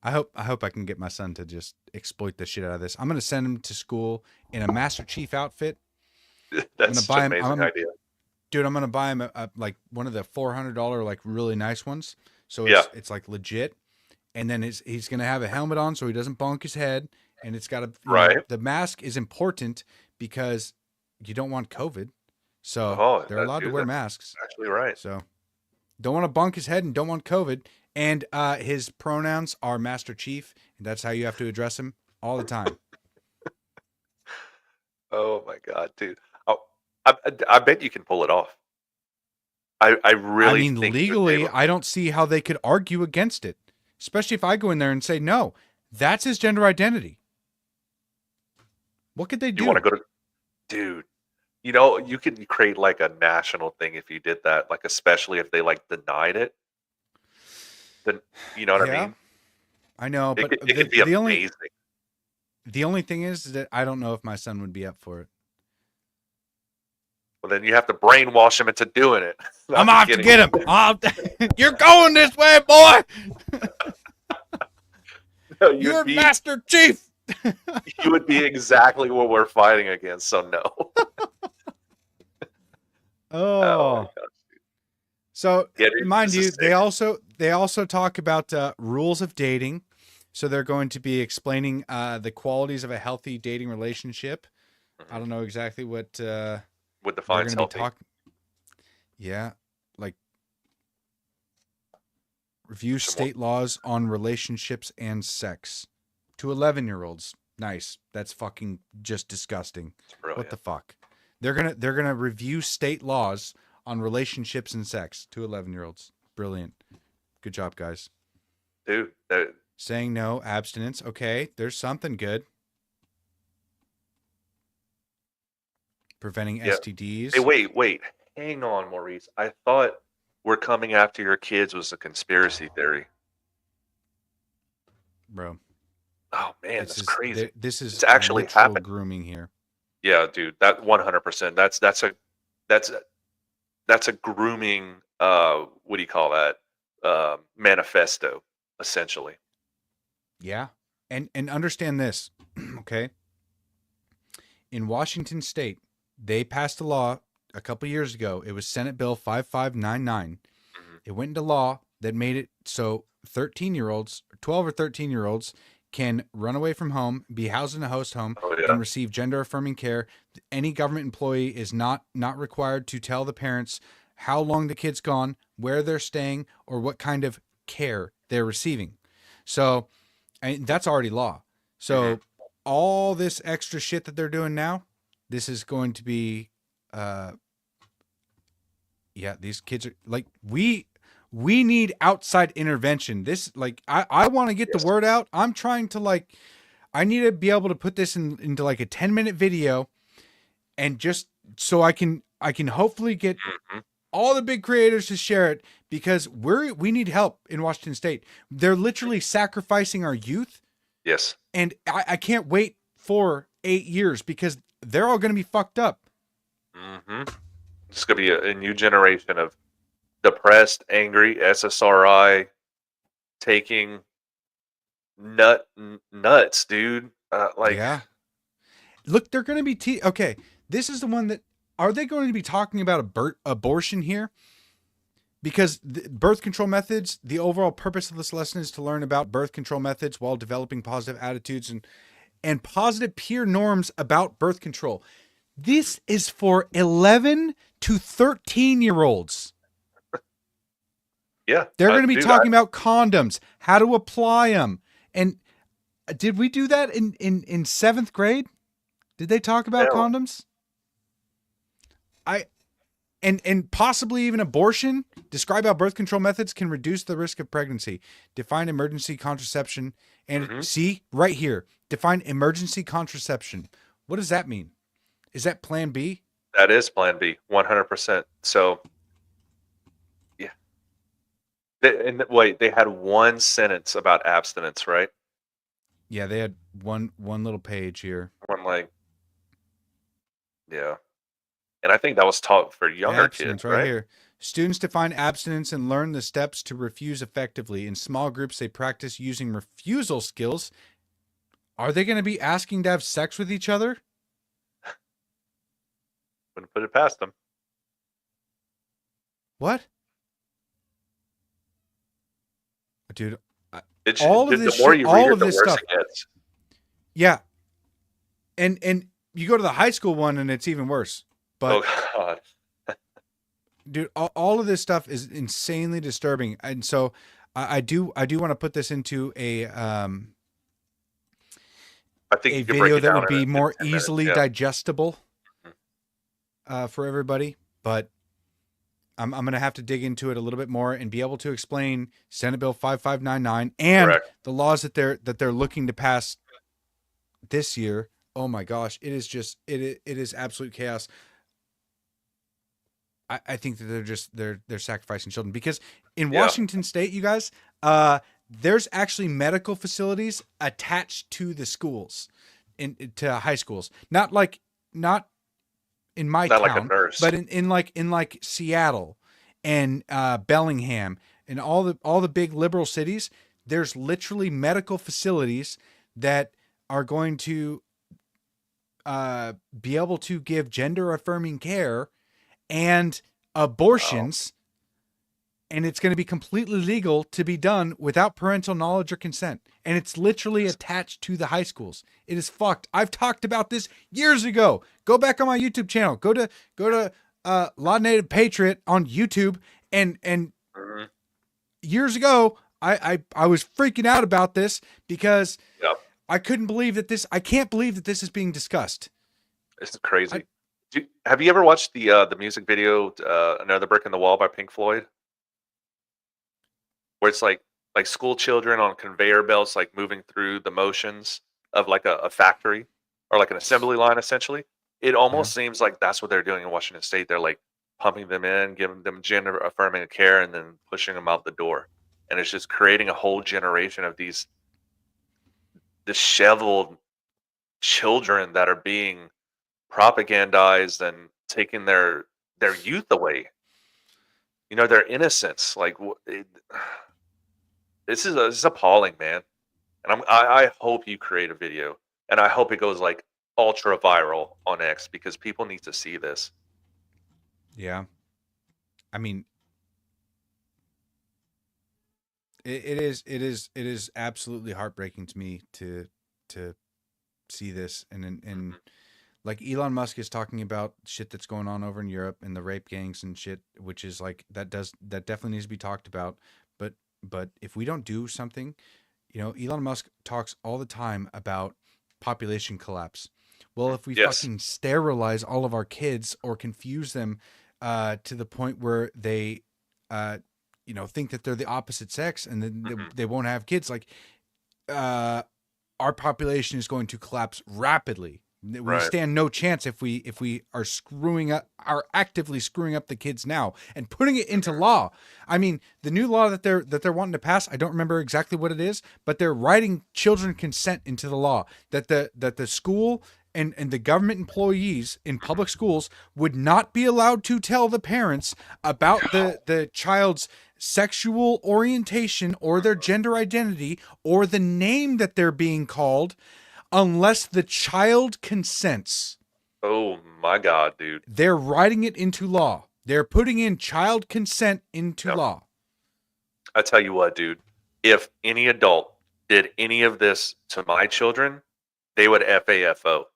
I hope I can get my son to just exploit the shit out of this. I'm gonna send him to school in a Master Chief outfit. That's buy an him- amazing idea. Dude, I'm gonna buy him a like one of the $400 like really nice ones. So it's like legit. And then he's gonna have a helmet on so he doesn't bonk his head. And it's got the mask is important because you don't want COVID. So they're allowed to wear masks. Actually, right. So don't want to bunk his head and don't want COVID. And his pronouns are Master Chief, and that's how you have to address him all the time. Oh my God, dude. Oh, I bet you can pull it off. I really I mean, think legally, I don't see how they could argue against it, especially if I go in there and say, no, that's his gender identity. What could they do? you want to go to, dude. You know, you could create like a national thing if you did that, like especially if they like denied it. Then you know what I mean? I know, but It could be amazing. The only thing is that I don't know if my son would be up for it. Well, then you have to brainwash him into doing it. I'm off to get him. You're going this way, boy. No, You're Master Chief. You would be exactly what we're fighting against. So no. Oh. My gosh. So Yeah, dude, mind this you, is they also talk about rules of dating. So they're going to be explaining the qualities of a healthy dating relationship. I don't know exactly what What they're defines going to be healthy? talking. Yeah, like review state laws on relationships and sex to 11-year-olds. Nice. That's fucking just disgusting. What the fuck? They're gonna review state laws on relationships and sex to 11-year-olds. Brilliant. Good job, guys. Dude, Saying no, abstinence. Okay, there's something good. Preventing STDs. hey, wait. Hang on, Maurice. I thought we're coming after your kids was a conspiracy theory. Bro. Oh man, that's crazy. This is It's actually literal happening. grooming here. Yeah, dude, that 100%. That's a grooming. What do you call that? Manifesto, essentially. Yeah. And understand this, okay? In Washington State, they passed a law a couple years ago. It was Senate Bill 5599. It went into law that made it so 13-year-olds, 12 or 13-year-olds can run away from home, be housed in a host home, and receive gender-affirming care. Any government employee is not required to tell the parents how long the kid's gone, where they're staying, or what kind of care they're receiving. So, that's already law. So, all this extra shit that they're doing now, this is going to be, these kids are like, we need outside intervention. This, like, I want to get the word out. I'm trying to, like, I need to be able to put this into like a 10-minute video and just so I can hopefully get Mhm. all the big creators to share it, because we need help in Washington State. They're literally sacrificing our youth, Yes. and I can't wait for 8 years because they're all going to be fucked up. It's gonna be a new generation of depressed, angry SSRI taking nuts, dude. Like, Yeah. Look, they're going to be okay. This is the one that, are they going to be talking about abortion here? Because birth control methods, the overall purpose of this lesson is to learn about birth control methods while developing positive attitudes and positive peer norms about birth control. This is for 11 to 13-year-olds. yeah, They're going to be dude, talking about condoms, how to apply them. And did we do that in seventh grade? Did they talk about No. condoms? And possibly even abortion. Describe how birth control methods can reduce the risk of pregnancy. Define emergency contraception. And see, right here, define emergency contraception. What does that mean? Is that Plan B? That is Plan B, 100%. So, yeah. Wait, they had one sentence about abstinence, right? Yeah, they had one little page here. I'm like, yeah. And I think that was taught for younger Abstinence kids, right? here. Students define abstinence and learn the steps to refuse effectively. In small groups, they practice using refusal skills. Are they going to be asking to have sex with each other? Wouldn't put it past them. What? Dude, All of the this more shit- you all read it, of the this worse stuff- it gets. yeah. And you go to the high school one and it's even worse. But Oh God. dude, all of this stuff is insanely disturbing. And so I do want to put this into a I think you could break video it that down would in be more 10 minutes, easily yeah. digestible for everybody. But I'm going to have to dig into it a little bit more and be able to explain Senate Bill 5599 and Correct. the laws that they're looking to pass this year. Oh my gosh, it is absolute chaos. I think that they're sacrificing children, because in Yeah. Washington State, you guys, there's actually medical facilities attached to the schools, to high schools. Not in my Not town, like a nurse. but in like Seattle and Bellingham and all the big liberal cities. There's literally medical facilities that are going to be able to give gender affirming care and abortions, and it's going to be completely legal to be done without parental knowledge or consent. And it's literally attached to the high schools. It is fucked. I've talked about this years ago. Go back on my YouTube channel. Go to Law Native Patriot on YouTube, and Mhm. years ago I was freaking out about this because Yep. I can't believe that this is being discussed. It's crazy. Have you ever watched the music video "Another Brick in the Wall" by Pink Floyd? Where it's like school children on conveyor belts, like moving through the motions of like a factory or like an assembly line, essentially. It almost seems like that's what they're doing in Washington State. They're like pumping them in, giving them gender affirming care, and then pushing them out the door. And it's just creating a whole generation of these disheveled children that are being propagandized and taking their youth away. You know, their innocence. Like this is appalling, man. And I hope you create a video, and I hope it goes like ultra viral on X, because people need to see this. Yeah. I mean, it is absolutely heartbreaking to me to see this, and like Elon Musk is talking about shit that's going on over in Europe and the rape gangs and shit, which is like that definitely needs to be talked about. But if we don't do something, Elon Musk talks all the time about population collapse. Well, if we Yes. fucking sterilize all of our kids or confuse them to the point where they think that they're the opposite sex, and then they won't have kids, like our population is going to collapse rapidly We Right. stand no chance if we are actively screwing up the kids now and putting it into law. I mean, the new law that they're wanting to pass, I don't remember exactly what it is, but they're writing children consent into the law that the school and the government employees in public schools would not be allowed to tell the parents about the child's sexual orientation or their gender identity or the name that they're being called unless the child consents. Oh my God, dude. They're writing it into law. They're putting in child consent into Yep. law. I tell you what, dude. If any adult did any of this to my children, they would FAFO.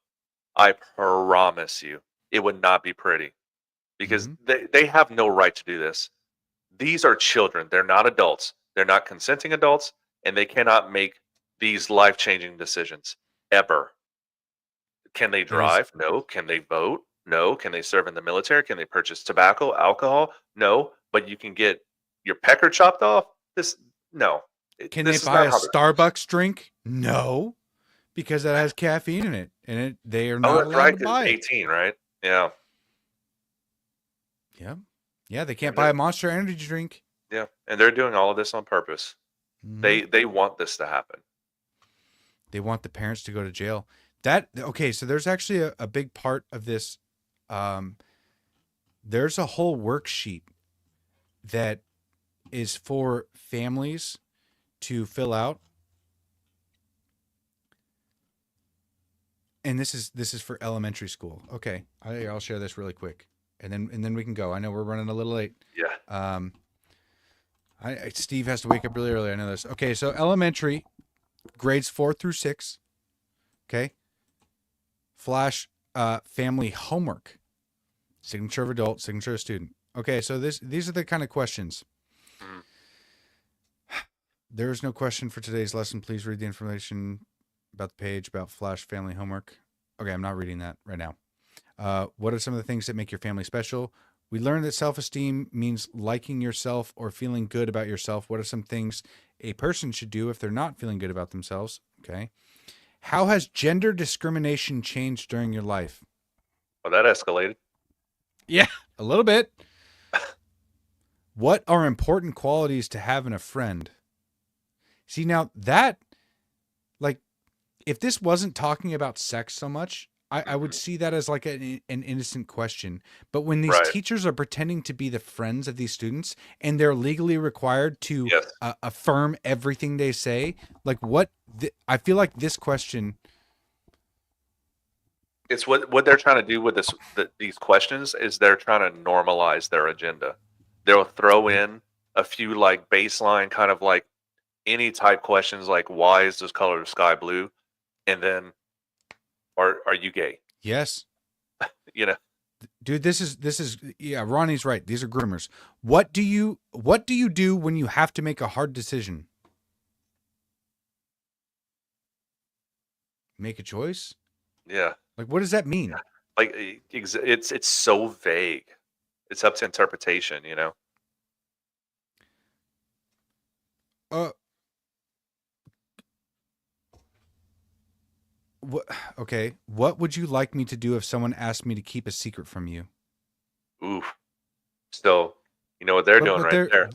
I promise you, it would not be pretty because they have no right to do this. These are children. They're not adults. They're not consenting adults, and they cannot make these life-changing decisions ever. Can they drive? No. Can they vote? No. Can they serve in the military? Can they purchase tobacco, alcohol? No. But you can get your pecker chopped off? No. Can This they is buy not a how this- Starbucks drink? No, because it has caffeine in it, and they are not Oh, that's allowed right. to 'Cause buy it's it. 18, right? Yeah. Yeah, they can't And buy a Monster Energy drink. Yeah. And they're doing all of this on purpose. Mhm. They want this to happen. They want the parents to go to jail. Okay, so there's actually a big part of this. There's a whole worksheet that is for families to fill out. And this is for elementary school. Okay, I'll share this really quick, and then we can go. I know we're running a little late. Yeah. Steve has to wake up really early. I know this. Okay, so elementary, grades 4 through 6. Okay. Flash family homework. Signature of adult, signature of student. Okay, so these are the kind of questions. Mhm. There is no question for today's lesson. Please read the information about the page about Flash family homework. Okay, I'm not reading that right now. What are some of the things that make your family special? We learned that self-esteem means liking yourself or feeling good about yourself. What are some things a person should do if they're not feeling good about themselves? Okay. How has gender discrimination changed during your life? Well, that escalated. Yeah, a little bit. What are important qualities to have in a friend? See, now that, like, if this wasn't talking about sex so much, I would see that as like an innocent question. But when these Right. teachers are pretending to be the friends of these students and they're legally required to Yes. affirm everything they say, like I feel like this question. It's what they're trying to do with these questions is they're trying to normalize their agenda. They'll throw in a few like baseline kind of like any type questions like why is this color of the sky blue, and then are you gay? Yes. You know, Dude, this is yeah, Ronnie's right. These are groomers. What do you do when you have to make a hard decision? Make a choice? yeah. Like, what does that mean? Like it's so vague. It's up to interpretation. You know. Okay. What would you like me to do if someone asked me to keep a secret from you? Oof. So you know what they're But- doing but right there.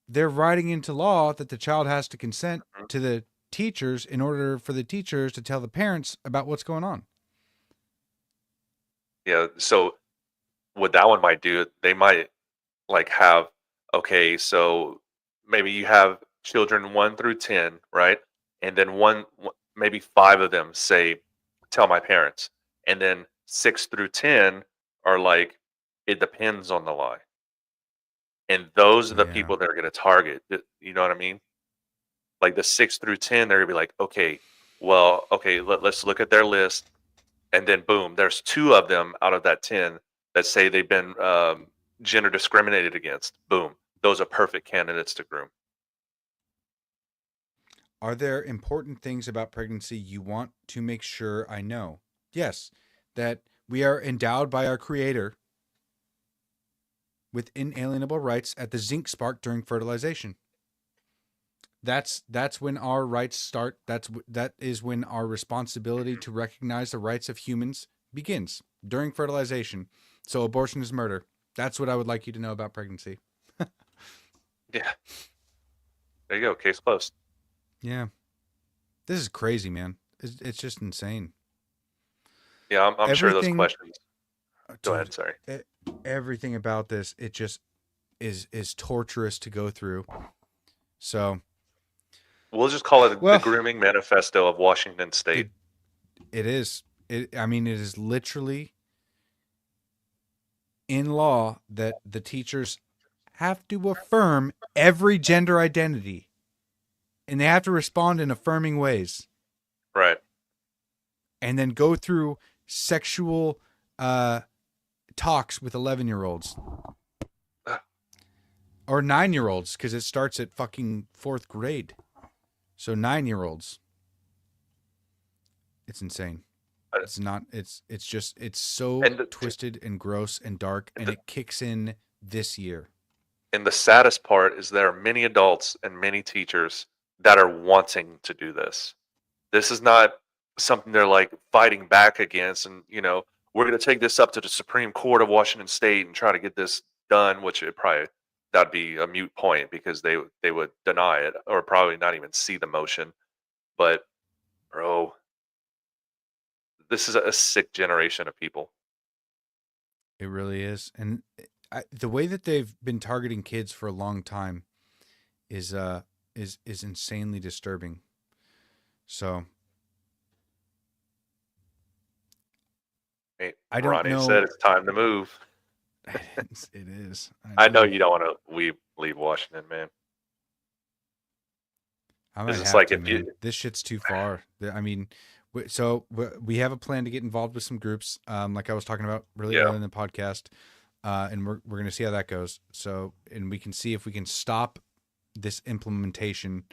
They're writing into law that the child has to consent Mhm. to the teachers in order for the teachers to tell the parents about what's going on. Yeah. So what that one might do, they might like have, okay, so maybe you have children 1 through 10, right? And then maybe 5 of them say, tell my parents. And then 6 through 10 are like, it depends on the lie. And those are the Yeah. people that are going to target. You know what I mean? Like the 6 through 10, they're going to be like, okay, well, okay, let's look at their list. And then boom, there's 2 of them out of that 10 that say they've been gender discriminated against. Boom, those are perfect candidates to groom. Are there important things about pregnancy you want to make sure I know? Yes, that we are endowed by our Creator with inalienable rights at the zinc spark during fertilization. that's when our rights start. That is when our responsibility to recognize the rights of humans begins during fertilization. So abortion is murder. That's what I would like you to know about pregnancy. Yeah. There you go. Case closed. Yeah. This is crazy, man. It's just insane. Yeah, I'm sure those Everything- questions. Go Dude, ahead. Sorry. Everything about this, it just is torturous to go through. So We'll just call it Well- the grooming manifesto of Washington State. it is. I mean, it is literally in law that the teachers have to affirm every gender identity, and they have to respond in affirming ways, Right. and then go through sexual talks with 11-year-olds or 9-year-olds, because it starts at fucking 4th grade. So 9-year-olds. It's insane. It's not. It's just. It's so twisted and gross and dark, and it kicks in this year. And the saddest part is there are many adults and many teachers that are wanting to do this. This is not something they're like fighting back against, and we're going to take this up to the Supreme Court of Washington State and try to get this done, which that'd be a moot point because they would deny it or probably not even see the motion. But bro, this is a sick generation of people. It really is, and the way that they've been targeting kids for a long time is insanely disturbing. So Hey, I don't Ronnie know. said it's time to move. It is. I know you don't want to leave Washington, man. I might It's have like to, if you- man. This shit's too far. I mean, so we have a plan to get involved with some groups, like I was talking about really early in the podcast, and we're gonna see how that goes. So, and we can see if we can stop this implementation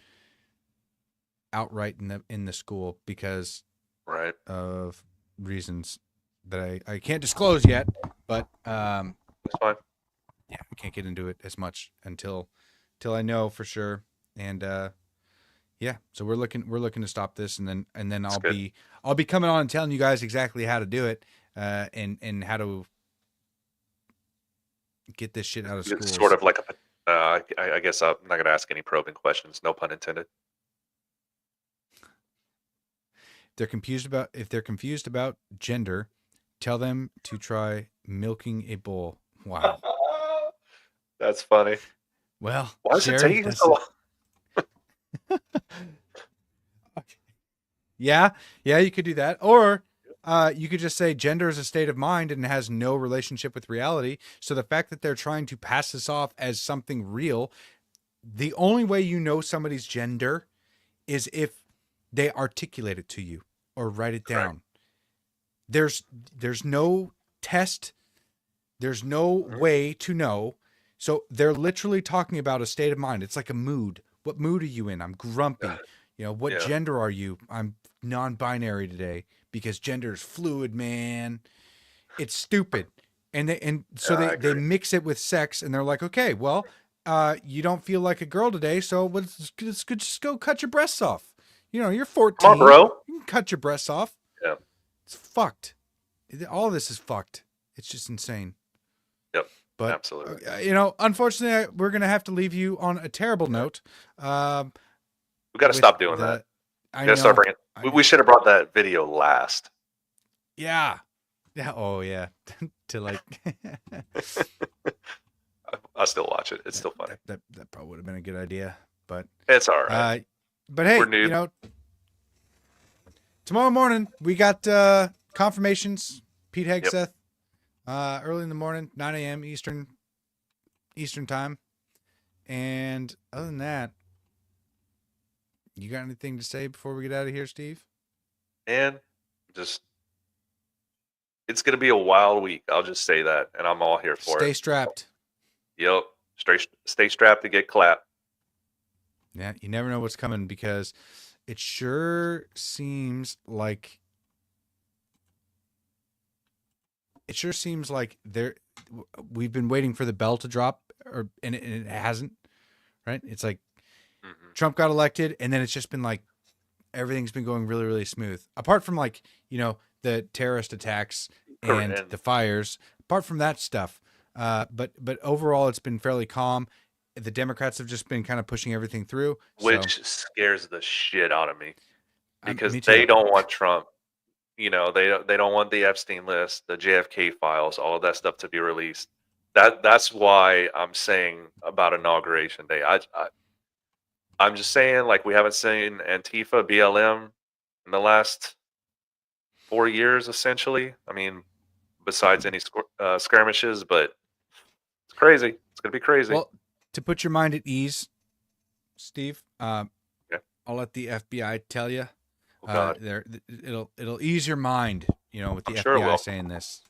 outright in the school because Right. of reasons that I can't disclose yet. But That's fine. yeah, we can't get into it as much until I know for sure. And yeah, so we're looking to stop this, and then I'll be coming on and telling you guys exactly how to do it, and how to get this shit out of schools. It's sort of like I guess I'm not going to ask any probing questions. No pun intended. If they're confused about gender, tell them to try milking a bull. Wow. That's funny. Well, Why is it Sherry, taking so long? Yeah, you could do that. Or you could just say gender is a state of mind and has no relationship with reality. So the fact that they're trying to pass this off as something real, the only way you know somebody's gender is if they articulate it to you or write it down. There's no test. There's no way to know. So they're literally talking about a state of mind. It's like a mood. What mood are you in? I'm grumpy. What gender are you? I'm non-binary today because gender is fluid, man. It's stupid. And so they mix it with sex, and they're like, okay, well, you don't feel like a girl today, so let's just go cut your breasts off. You're 14. Come on, bro. You can cut your breasts off. Yeah. It's fucked. All of this is fucked. It's just insane. Yep. But Absolutely. Unfortunately, we're gonna have to leave you on a terrible note. We got to stop doing that. I We got to start bringing. We should have brought that video last. Yeah. Yeah. Oh yeah. To like. I still watch it. It's still funny. That probably would have been a good idea, but It's all right. but hey, We're new. tomorrow morning we got confirmations. Pete Hegseth, early in the morning, 9 a.m. Eastern time, and other than that, you got anything to say before we get out of here, Steve? And just, it's going to be a wild week. I'll just say that, and I'm all here for Stay it. strapped. Yep. Stay strapped to get clapped. Yeah, you never know what's coming because it sure seems like we've been waiting for the bell to drop, and it hasn't. Right? It's like Trump got elected, and then it's just been like everything's been going really, really smooth. Apart from like, the terrorist attacks and And- the fires, apart from that stuff. But overall, it's been fairly calm. The Democrats have just been kind of pushing everything through. Which scares the shit out of me because me too. they don't want Trump. They don't want the Epstein list, the JFK files, all of that stuff to be released. That's why I'm saying about Inauguration Day. I'm just saying, like, we haven't seen Antifa, BLM in the last 4 years, essentially. I mean, besides any skirmishes, but it's crazy. It's gonna be crazy. Well, to put your mind at ease, Steve, Yeah. I'll let the FBI tell you. Oh, God. It'll ease your mind, with the I'm sure it FBI will. saying this.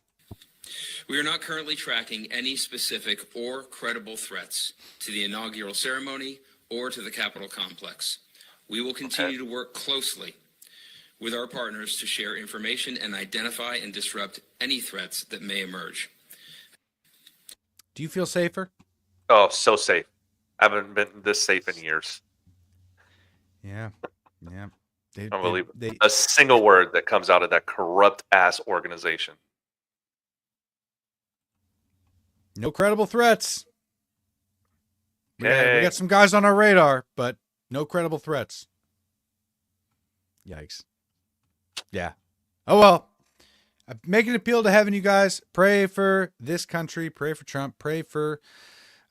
We are not currently tracking any specific or credible threats to the inaugural ceremony or to the Capitol complex. We will continue to work closely with our partners to share information and identify and disrupt any threats that may emerge. Do you feel safer? Oh, so safe. I haven't been this safe in years. Yeah. Unbelievable. They- A single word that comes out of that corrupt ass organization. No credible threats. We Okay. got some guys on our radar, but no credible threats. Yikes. Yeah. Oh, well. I'm making an appeal to heaven, you guys. Pray for this country. Pray for Trump. Pray for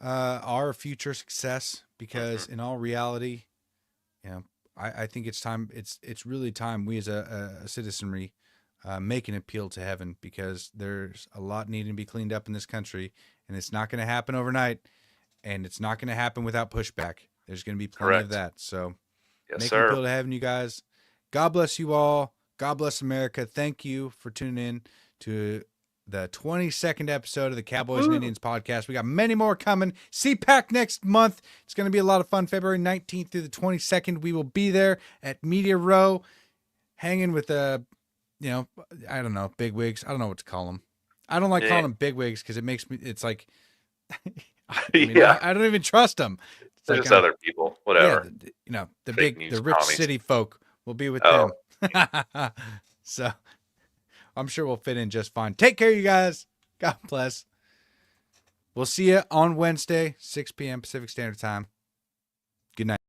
our future success. Because in all reality, I think it's time. It's really time we as a citizenry make an appeal to heaven, because there's a lot needing to be cleaned up in this country, and it's not going to happen overnight, and it's not going to happen without pushback. There's going to be plenty of Correct. that. So Yes, make an sir. appeal to heaven, you guys. God bless you all. God bless America. Thank you for tuning in to the 22nd episode of the Cowboys and Indians podcast. We got many more coming. CPAC next month. It's going to be a lot of fun. February 19th through the 22nd. We will be there at Media Row, hanging with I don't know, bigwigs. I don't know what to call them. I don't like Yeah. calling them bigwigs because it makes me. It's like, Yeah. I don't even trust them. It's They're like, just other people. Whatever. Yeah, the Fake big, news the rich commies. city folk will be with Oh. them. So I'm sure we'll fit in just fine. Take care, you guys. God bless. We'll see you on Wednesday, 6 p.m. Pacific Standard Time. Good night.